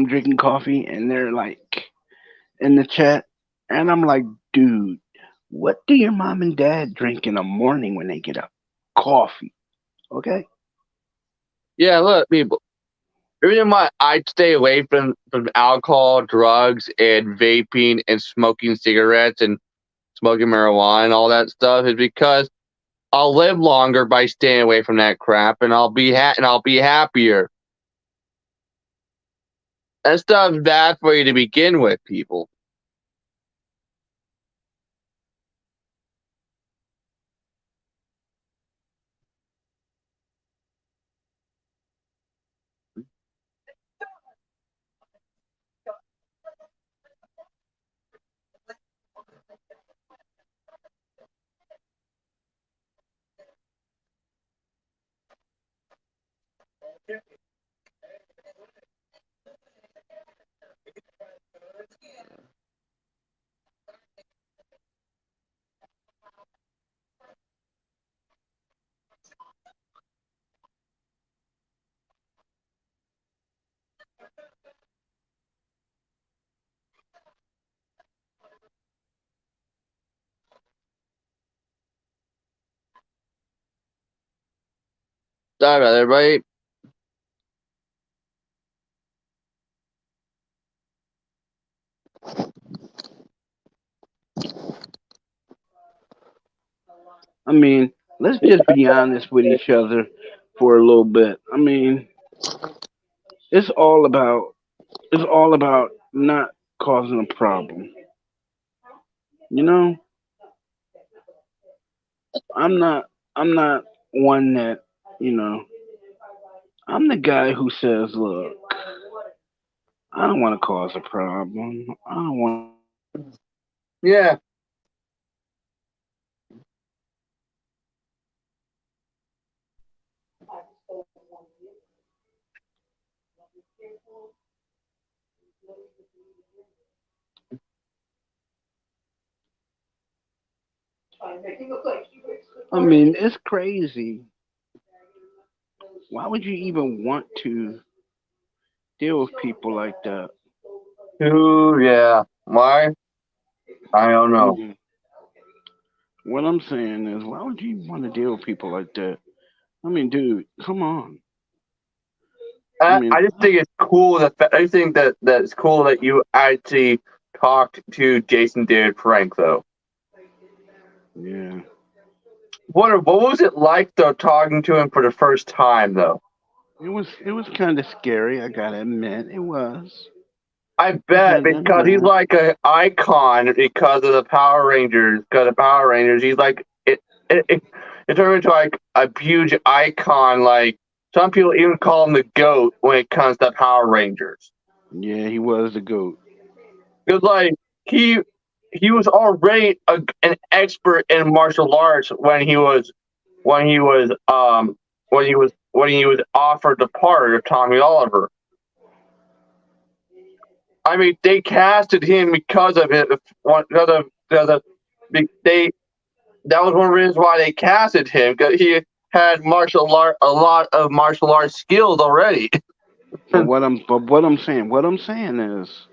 drinking coffee, and they're like in the chat, and I'm like, dude, what do your mom and dad drink in the morning when they get up? Coffee, okay? Yeah, look, people. The reason why I stay away from alcohol, drugs, and vaping and smoking cigarettes and smoking marijuana and all that stuff is because I'll live longer by staying away from that crap, and I'll be happier. That stuff's bad for you to begin with, people. Sorry about that, everybody. I mean, let's just be honest with each other for a little bit. I mean, it's all about it's all about not causing a problem. You know, I'm not I'm not one that, you know, I'm the guy who says, look, I don't want to cause a problem. I don't want to cause a problem. Yeah. I mean, it's crazy. Why would you even want to deal with people like that? Ooh, yeah. Why? I don't know. Mm. What I'm saying is, why would you want to deal with people like that? I mean, dude, come on. I I mean, just think it's cool I think that it's cool that you actually talked to Jason David Frank though. yeah, What was it like though talking to him for the first time though? it was kind of scary. I gotta admit, it was. I I bet had to because he's admit. like an icon because of the Power Rangers. Because of Power Rangers, he's like it turned into like a huge icon. Like some people even call him the GOAT when it comes to Power Rangers. Yeah, he was the goat. Because like he he was already an expert in martial arts when he was when he was offered the part of Tommy Oliver. I mean, they casted him because of it. Because of they that was one of the reasons why they casted him because he had a lot of martial arts skills already. But what I'm saying is,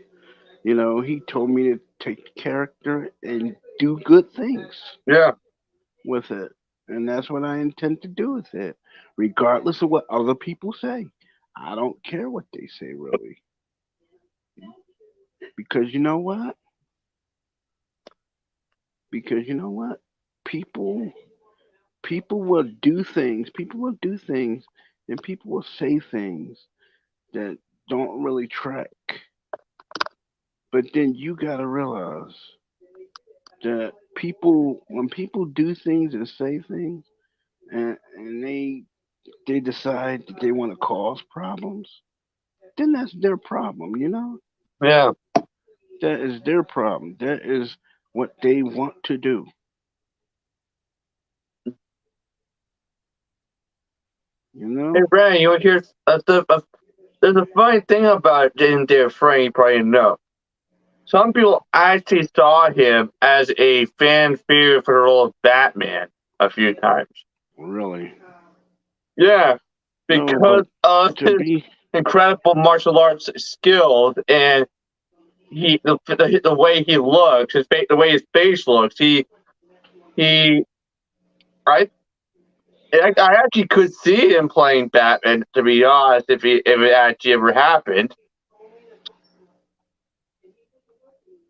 he told me to take the character and do good things Yeah, with it, and that's what I intend to do with it, regardless of what other people say. I don't care what they say, really, because you know what? Because you know what? People people will do things. People will do things, and people will say things that don't really track. But then you gotta realize that when people do things and say things, and they decide that they want to cause problems, then that's their problem. yeah. That is their problem. That is what they want to do. You Hey, know. Brandon, you want to hear there's a funny thing about Jason David Frank you probably know. Some people actually saw him as a fan favorite for the role of Batman a few times. Really. Yeah, No, but because of to his be incredible martial arts skills and the way he looks, the way his face looks. He I I actually could see him playing Batman. To be honest, if it actually ever happened,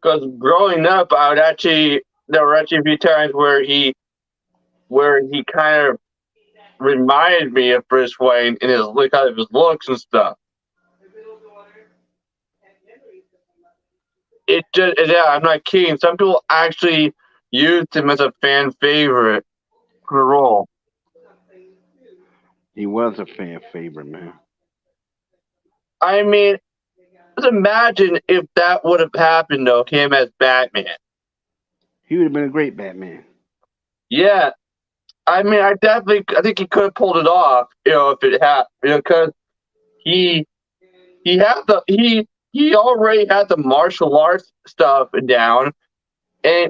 because growing up, I would actually there were actually a few times where he kind of reminded me of Bruce Wayne in his kind of his looks and stuff. It just yeah, I'm not kidding. Some people actually used him as a fan favorite for the role. he was a fan favorite, man. I mean, just imagine if that would have happened though, him as Batman. He would have been a great Batman. Yeah, I mean, I think he could have pulled it off, if it had, because he he already had the martial arts stuff down, and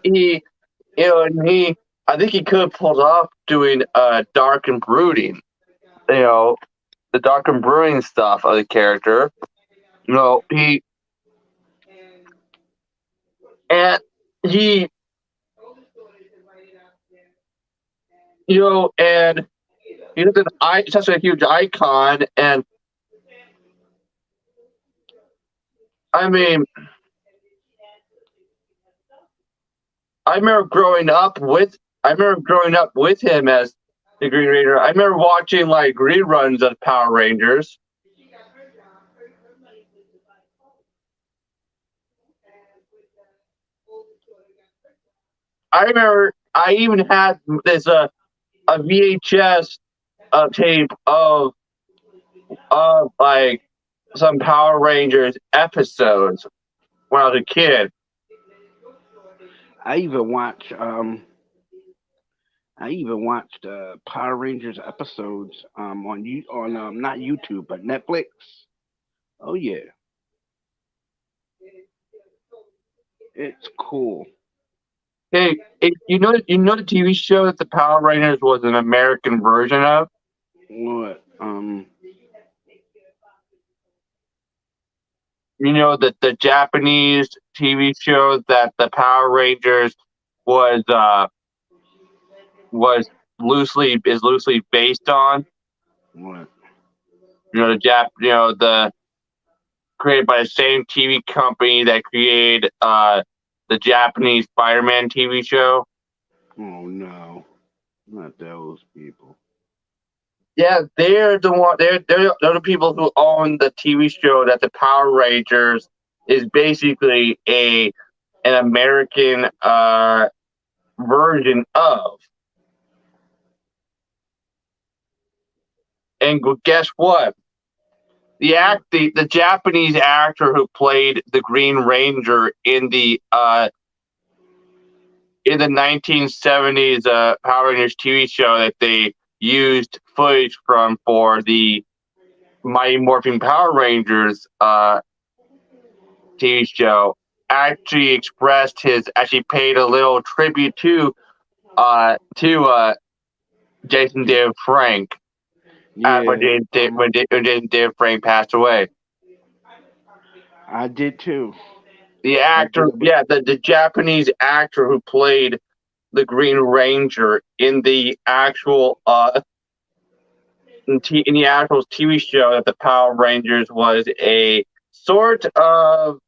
and I think he could have pulled off doing dark and brooding, you know, the dark and brewing stuff of the character. He and he and he's such a huge icon, and I mean, I remember growing up with I remember growing up with him as the Green Ranger. I remember watching like reruns of Power Rangers. I remember I even had this a VHS tape of like some Power Rangers episodes when I was a kid. I even watch I even watched Power Rangers episodes on you on not YouTube but Netflix. Oh yeah, it's cool. Hey, you know the TV show that the Power Rangers was an American version of. What You know that the Japanese TV show that the Power Rangers was uh was loosely based on. what? You know the created by the same TV company that created the Japanese Spider-Man TV show. Oh no, not those people. Yeah, they're the one. They're the people who own the TV show that the Power Rangers is basically a an American version of. And guess what? The Japanese actor who played the Green Ranger in the 1970s Power Rangers TV show that they used footage from for the Mighty Morphin Power Rangers TV show actually paid a little tribute to Jason David Frank Yeah, when Jason David Frank passed away. I did too. The I actor, did. yeah, the Japanese actor who played the Green Ranger in the actual in the actual TV show that the Power Rangers was a sort of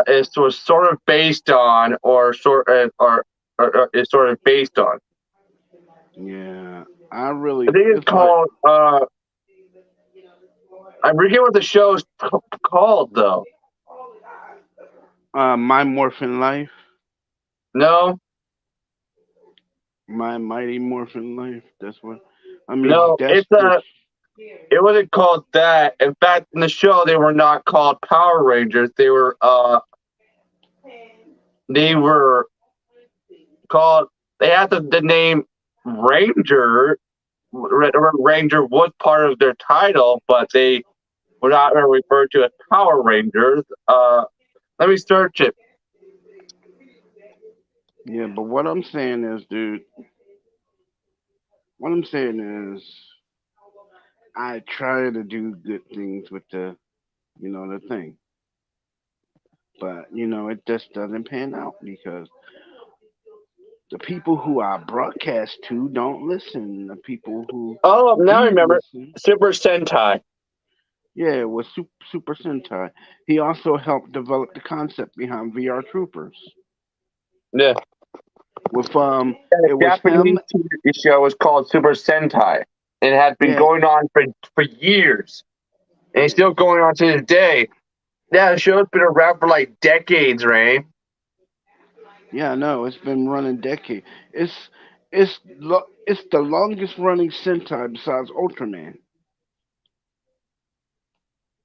is sort of based on or is sort of based on. Yeah, I I really. think it's It's like called I forget what the show's called though. my Morphin Life, No, my Mighty Morphin Life. That's what. I mean, no, that's the. it wasn't called that. In fact, in the show they were not called Power Rangers. They were called. They had the name Ranger. Ranger was part of their title, but they were not referred to as Power Rangers. Let me search it. Yeah, but what I'm saying is, dude. What I'm saying is, I try to do good things with the thing, but it just doesn't pan out because the people who I broadcast to don't listen. The people who Oh, now I do remember. listen, Super Sentai. yeah, it was Super Sentai. He also helped develop the concept behind VR Troopers. Yeah. With The it was him. Japanese TV show was called Super Sentai. It had been Yeah, going on for years. And it's still going on to this day. Yeah, the show's been around for like decades, Ray. yeah, no, it's been running decades. It's the longest running Sentai besides Ultraman.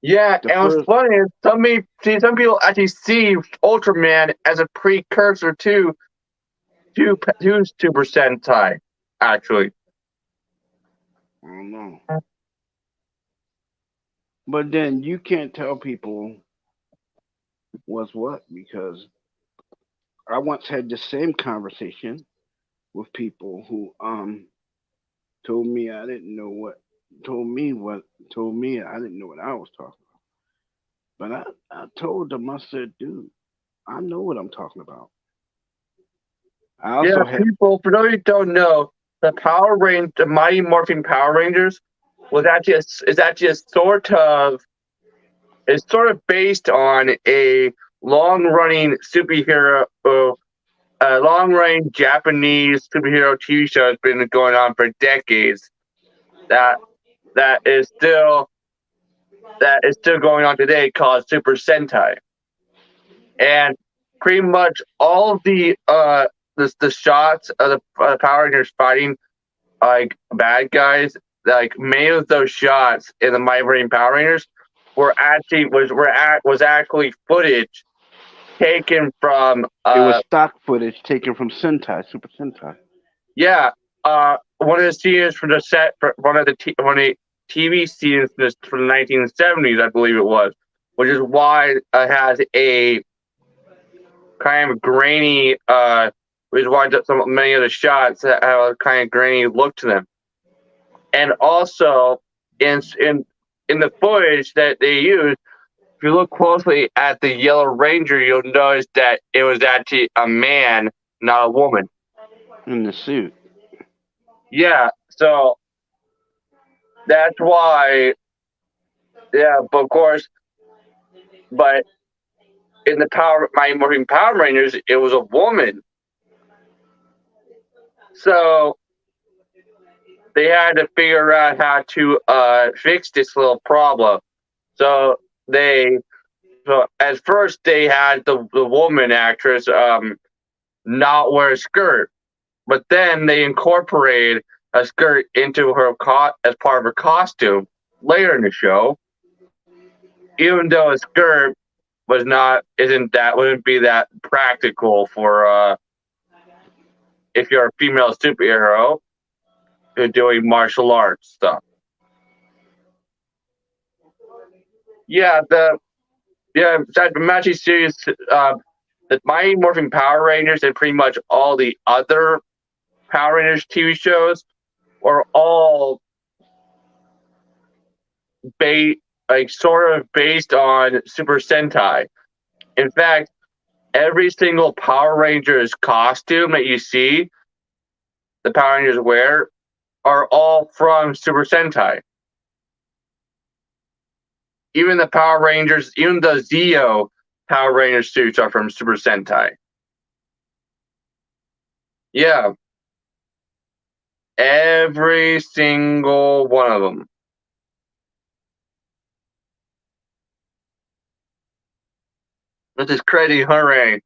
Yeah, The and what's first, funny is some people actually see Ultraman as a precursor to Super Sentai, actually. I don't know, but then you can't tell people what's what because I once had the same conversation with people who told me I didn't know what told me I didn't know what I was talking about. But I told them I said, dude, I know what I'm talking about. I Yeah, also had people, for those who don't know, the Mighty Morphin Power Rangers was actually is actually a sort of it's sort of based on a long running superhero a long range Japanese superhero TV show has been going on for decades. That that is still going on today, called Super Sentai, and pretty much all of the shots of the Power Rangers fighting like bad guys, like many of those shots in the Mighty Morphin Power Rangers was actually footage taken from It was stock footage taken from Sentai, Super Sentai. yeah, one of the scenes from the set for one of the TV scenes from the 1970s, I believe it was, which is why it has a kind of grainy, which is why many of the shots have a kind of grainy look to them. And also in the footage that they use, if you look closely at the Yellow Ranger, you'll notice that it was actually a man, not a woman. In the suit. Yeah, so that's why. Yeah, but of course, but in the Mighty Morphin Power Rangers, it was a woman. So they had to figure out how to fix this little problem. So at first they had the woman actress not wear a skirt, but then they incorporated a skirt into her as part of her costume later in the show. Even though a skirt wouldn't be that practical for if you're a female superhero who's doing martial arts stuff. Yeah, the Magic series, the Mighty Morphin Power Rangers and pretty much all the other Power Rangers TV shows are all sort of based on Super Sentai. In fact, every single Power Rangers costume that you see the Power Rangers wear are all from Super Sentai. Even the Power Rangers, even the Zeo Power Ranger suits are from Super Sentai. Yeah. Every single one of them. This is crazy, hooray.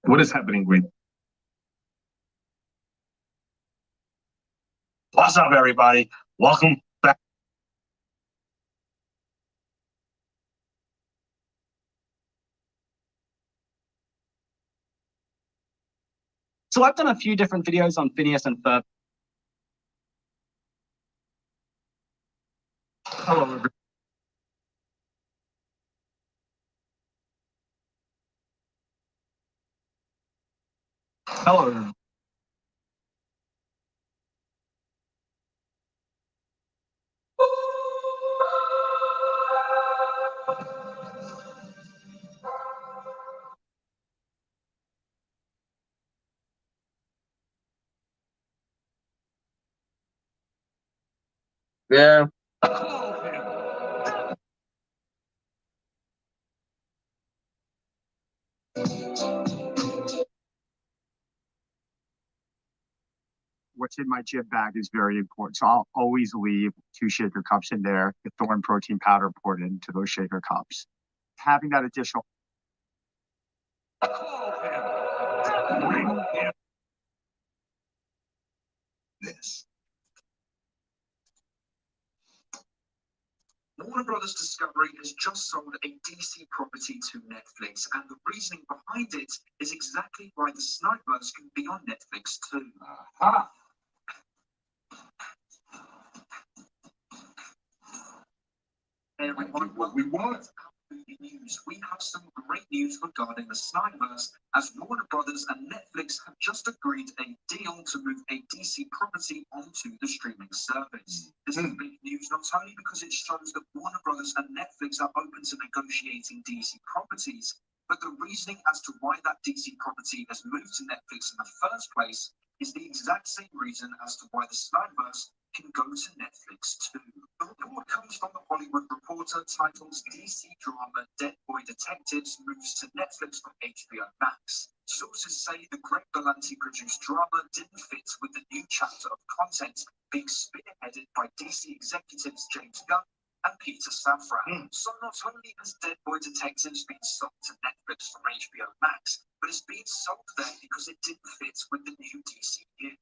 What is happening, Green? What's up, everybody? Welcome back. So I've done a few different videos on Phineas and Ferb. Hello, everybody. Hello, everybody. Yeah. what's in my gym bag is very important. So I'll always leave 2 shaker cups in there, the Thorne protein powder poured into those shaker cups. Having that additional. This. Warner Brothers Discovery has just sold a DC property to Netflix, and the reasoning behind it is exactly why the Snyderverse can be on Netflix too. Aha! Everyone, what we want. News. We have some great news regarding the Snyderverse, as Warner Brothers and Netflix have just agreed a deal to move a DC property onto the streaming service. This is big news not only because it shows that Warner Brothers and Netflix are open to negotiating DC properties, but the reasoning as to why that DC property has moved to Netflix in the first place is the exact same reason as to why the Snyderverse can go to Netflix too. The report comes from the Hollywood Reporter, titled DC drama Dead Boy Detectives moves to Netflix from HBO Max. Sources say the Greg Berlanti produced drama didn't fit with the new chapter of content being spearheaded by DC executives James Gunn and Peter Safran. So not only has Dead Boy Detectives been sold to Netflix from HBO Max, but it's been sold there because it didn't fit with the new DCU.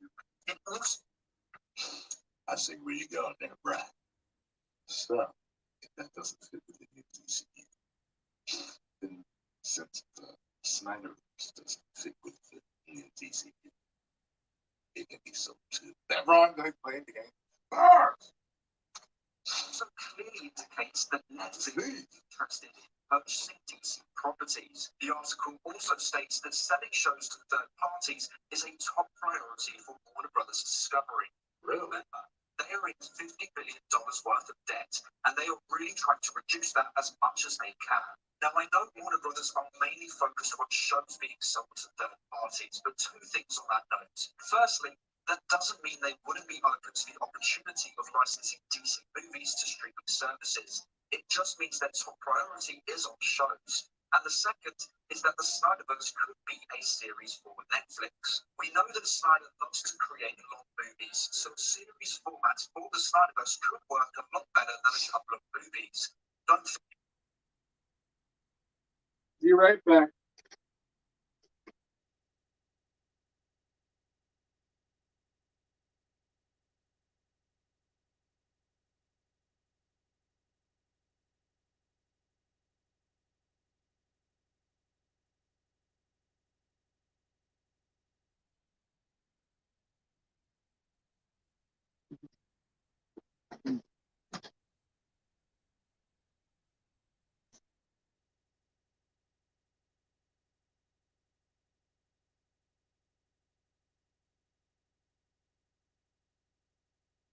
It also... I see where you're going there, Brian. So, if that doesn't fit with the new DCU, then since the Snyderverse doesn't fit with the new DCU, it can be sold too. That wrong, they played the game. Bars! So clearly indicates that Netflix is interested in purchasing DC properties. The article also states that selling shows to third parties is a top priority for Warner Brothers Discovery. Remember, they are in $50 billion worth of debt, and they are really trying to reduce that as much as they can. Now, I know Warner Brothers are mainly focused on shows being sold to third parties, but two things on that note. Firstly, that doesn't mean they wouldn't be open to the opportunity of licensing DC movies to streaming services. It just means their top priority is on shows. And the second is that the Snyderverse could be a series for Netflix. We know that Snyder loves to create long movies, so a series format for the Snyderverse could work a lot better than a couple of movies. Don't Be right back.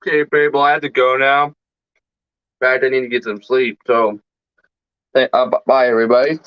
Okay, babe, well, I have to go now. In fact, I need to get some sleep. So, bye, everybody.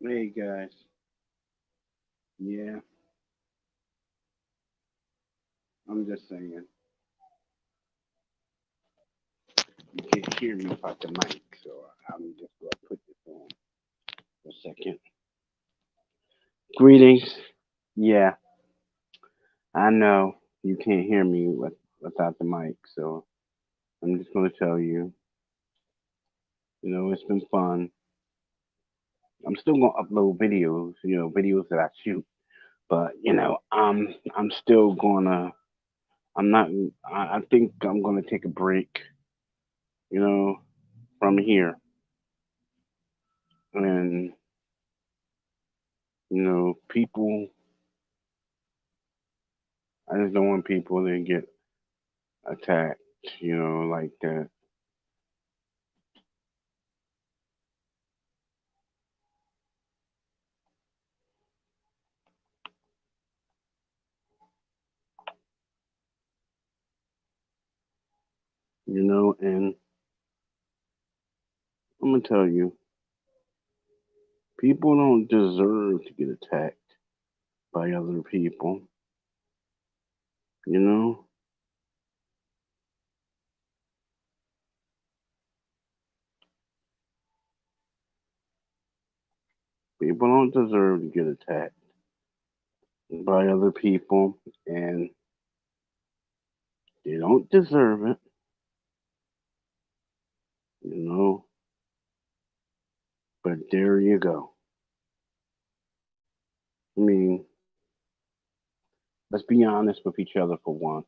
Hey guys. Yeah, I'm just saying. You can't hear me without the mic, so I'm just gonna put this on for a second. Greetings. Yeah, I know you can't hear me without the mic, so I'm just gonna tell you. It's been fun. I'm still gonna upload videos, videos that I shoot, but I'm still gonna. I'm not. I think I'm gonna take a break, you know, from here, and people. I just don't want people to get attacked, like that. And I'm gonna tell you, people don't deserve to get attacked by other people. You know, people don't deserve to get attacked by other people, and they don't deserve it. You know, but there you go. I mean, let's be honest with each other for once.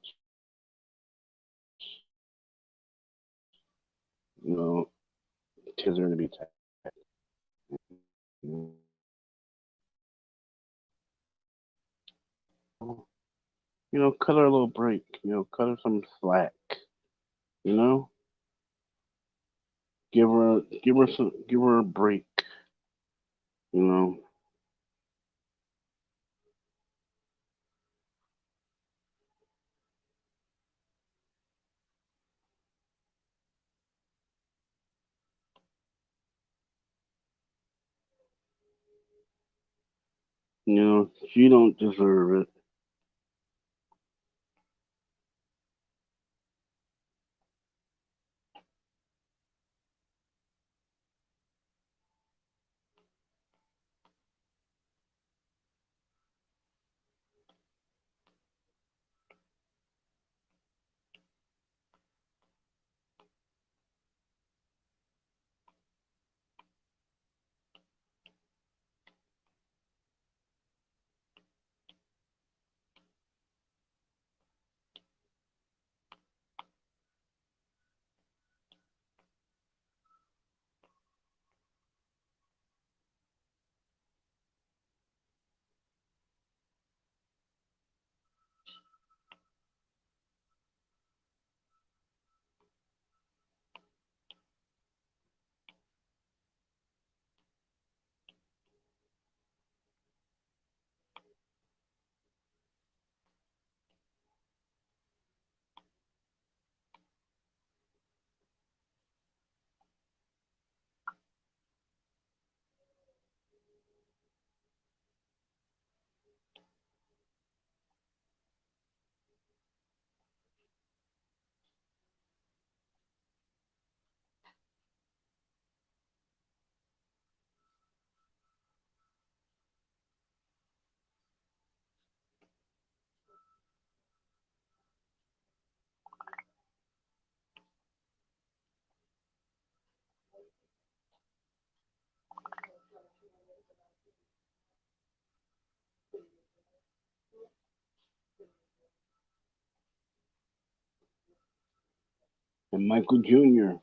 You know, deserve to be attacked. You cut her a little break. Cut her some slack. You know, give her a break. You know, she don't deserve it. And Michael Jr.,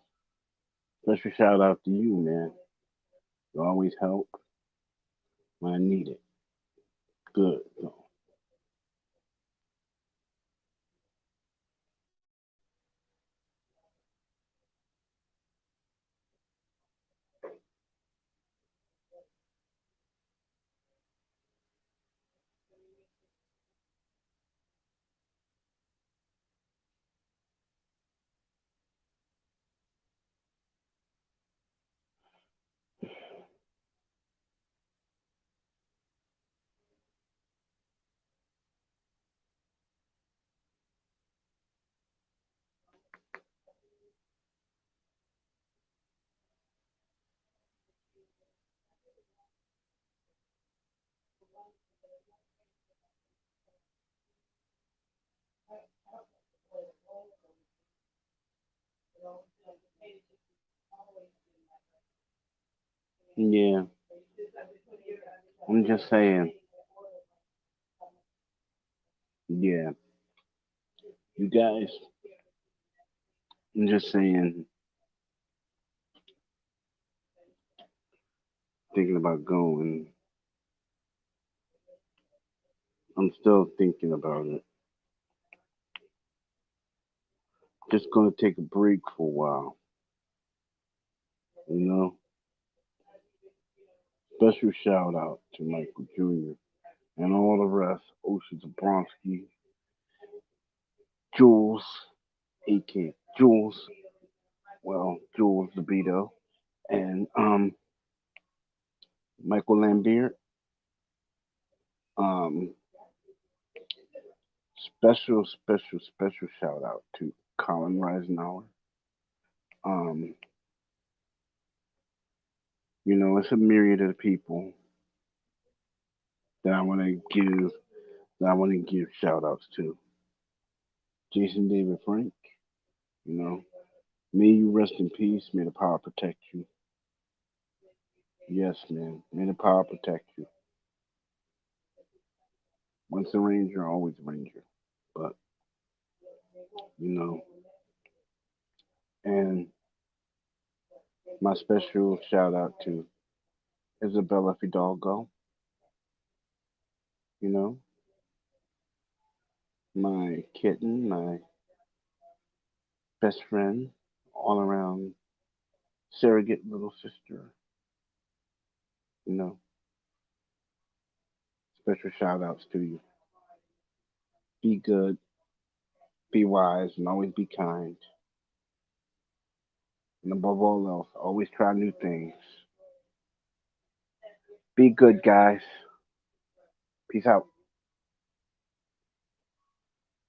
special shout out to you, man. You always help when I need it. Good. So, Yeah, I'm just saying. Yeah, you guys. I'm just saying. Thinking about going. I'm still thinking about it. Just gonna take a break for a while. You know. Special shout out to Michael Jr. and all the rest. Ocean Zabronsky, Jules, aka Jules. Well, Jules DeVito, and Michael Lambert. Um, special shout out to Colin Reisenauer. Um, it's a myriad of people that I want to give shout outs to. Jason David Frank, you know, may you rest in peace. May the power protect you. Yes, man. May the power protect you. Once a ranger, always a ranger. But you know, and my special shout out to Isabella Fidalgo. You know, my kitten, my best friend, all around surrogate little sister. You know, special shout outs to you. Be good, be wise, and always be kind. And above all else, always try new things. Be good, guys. Peace out.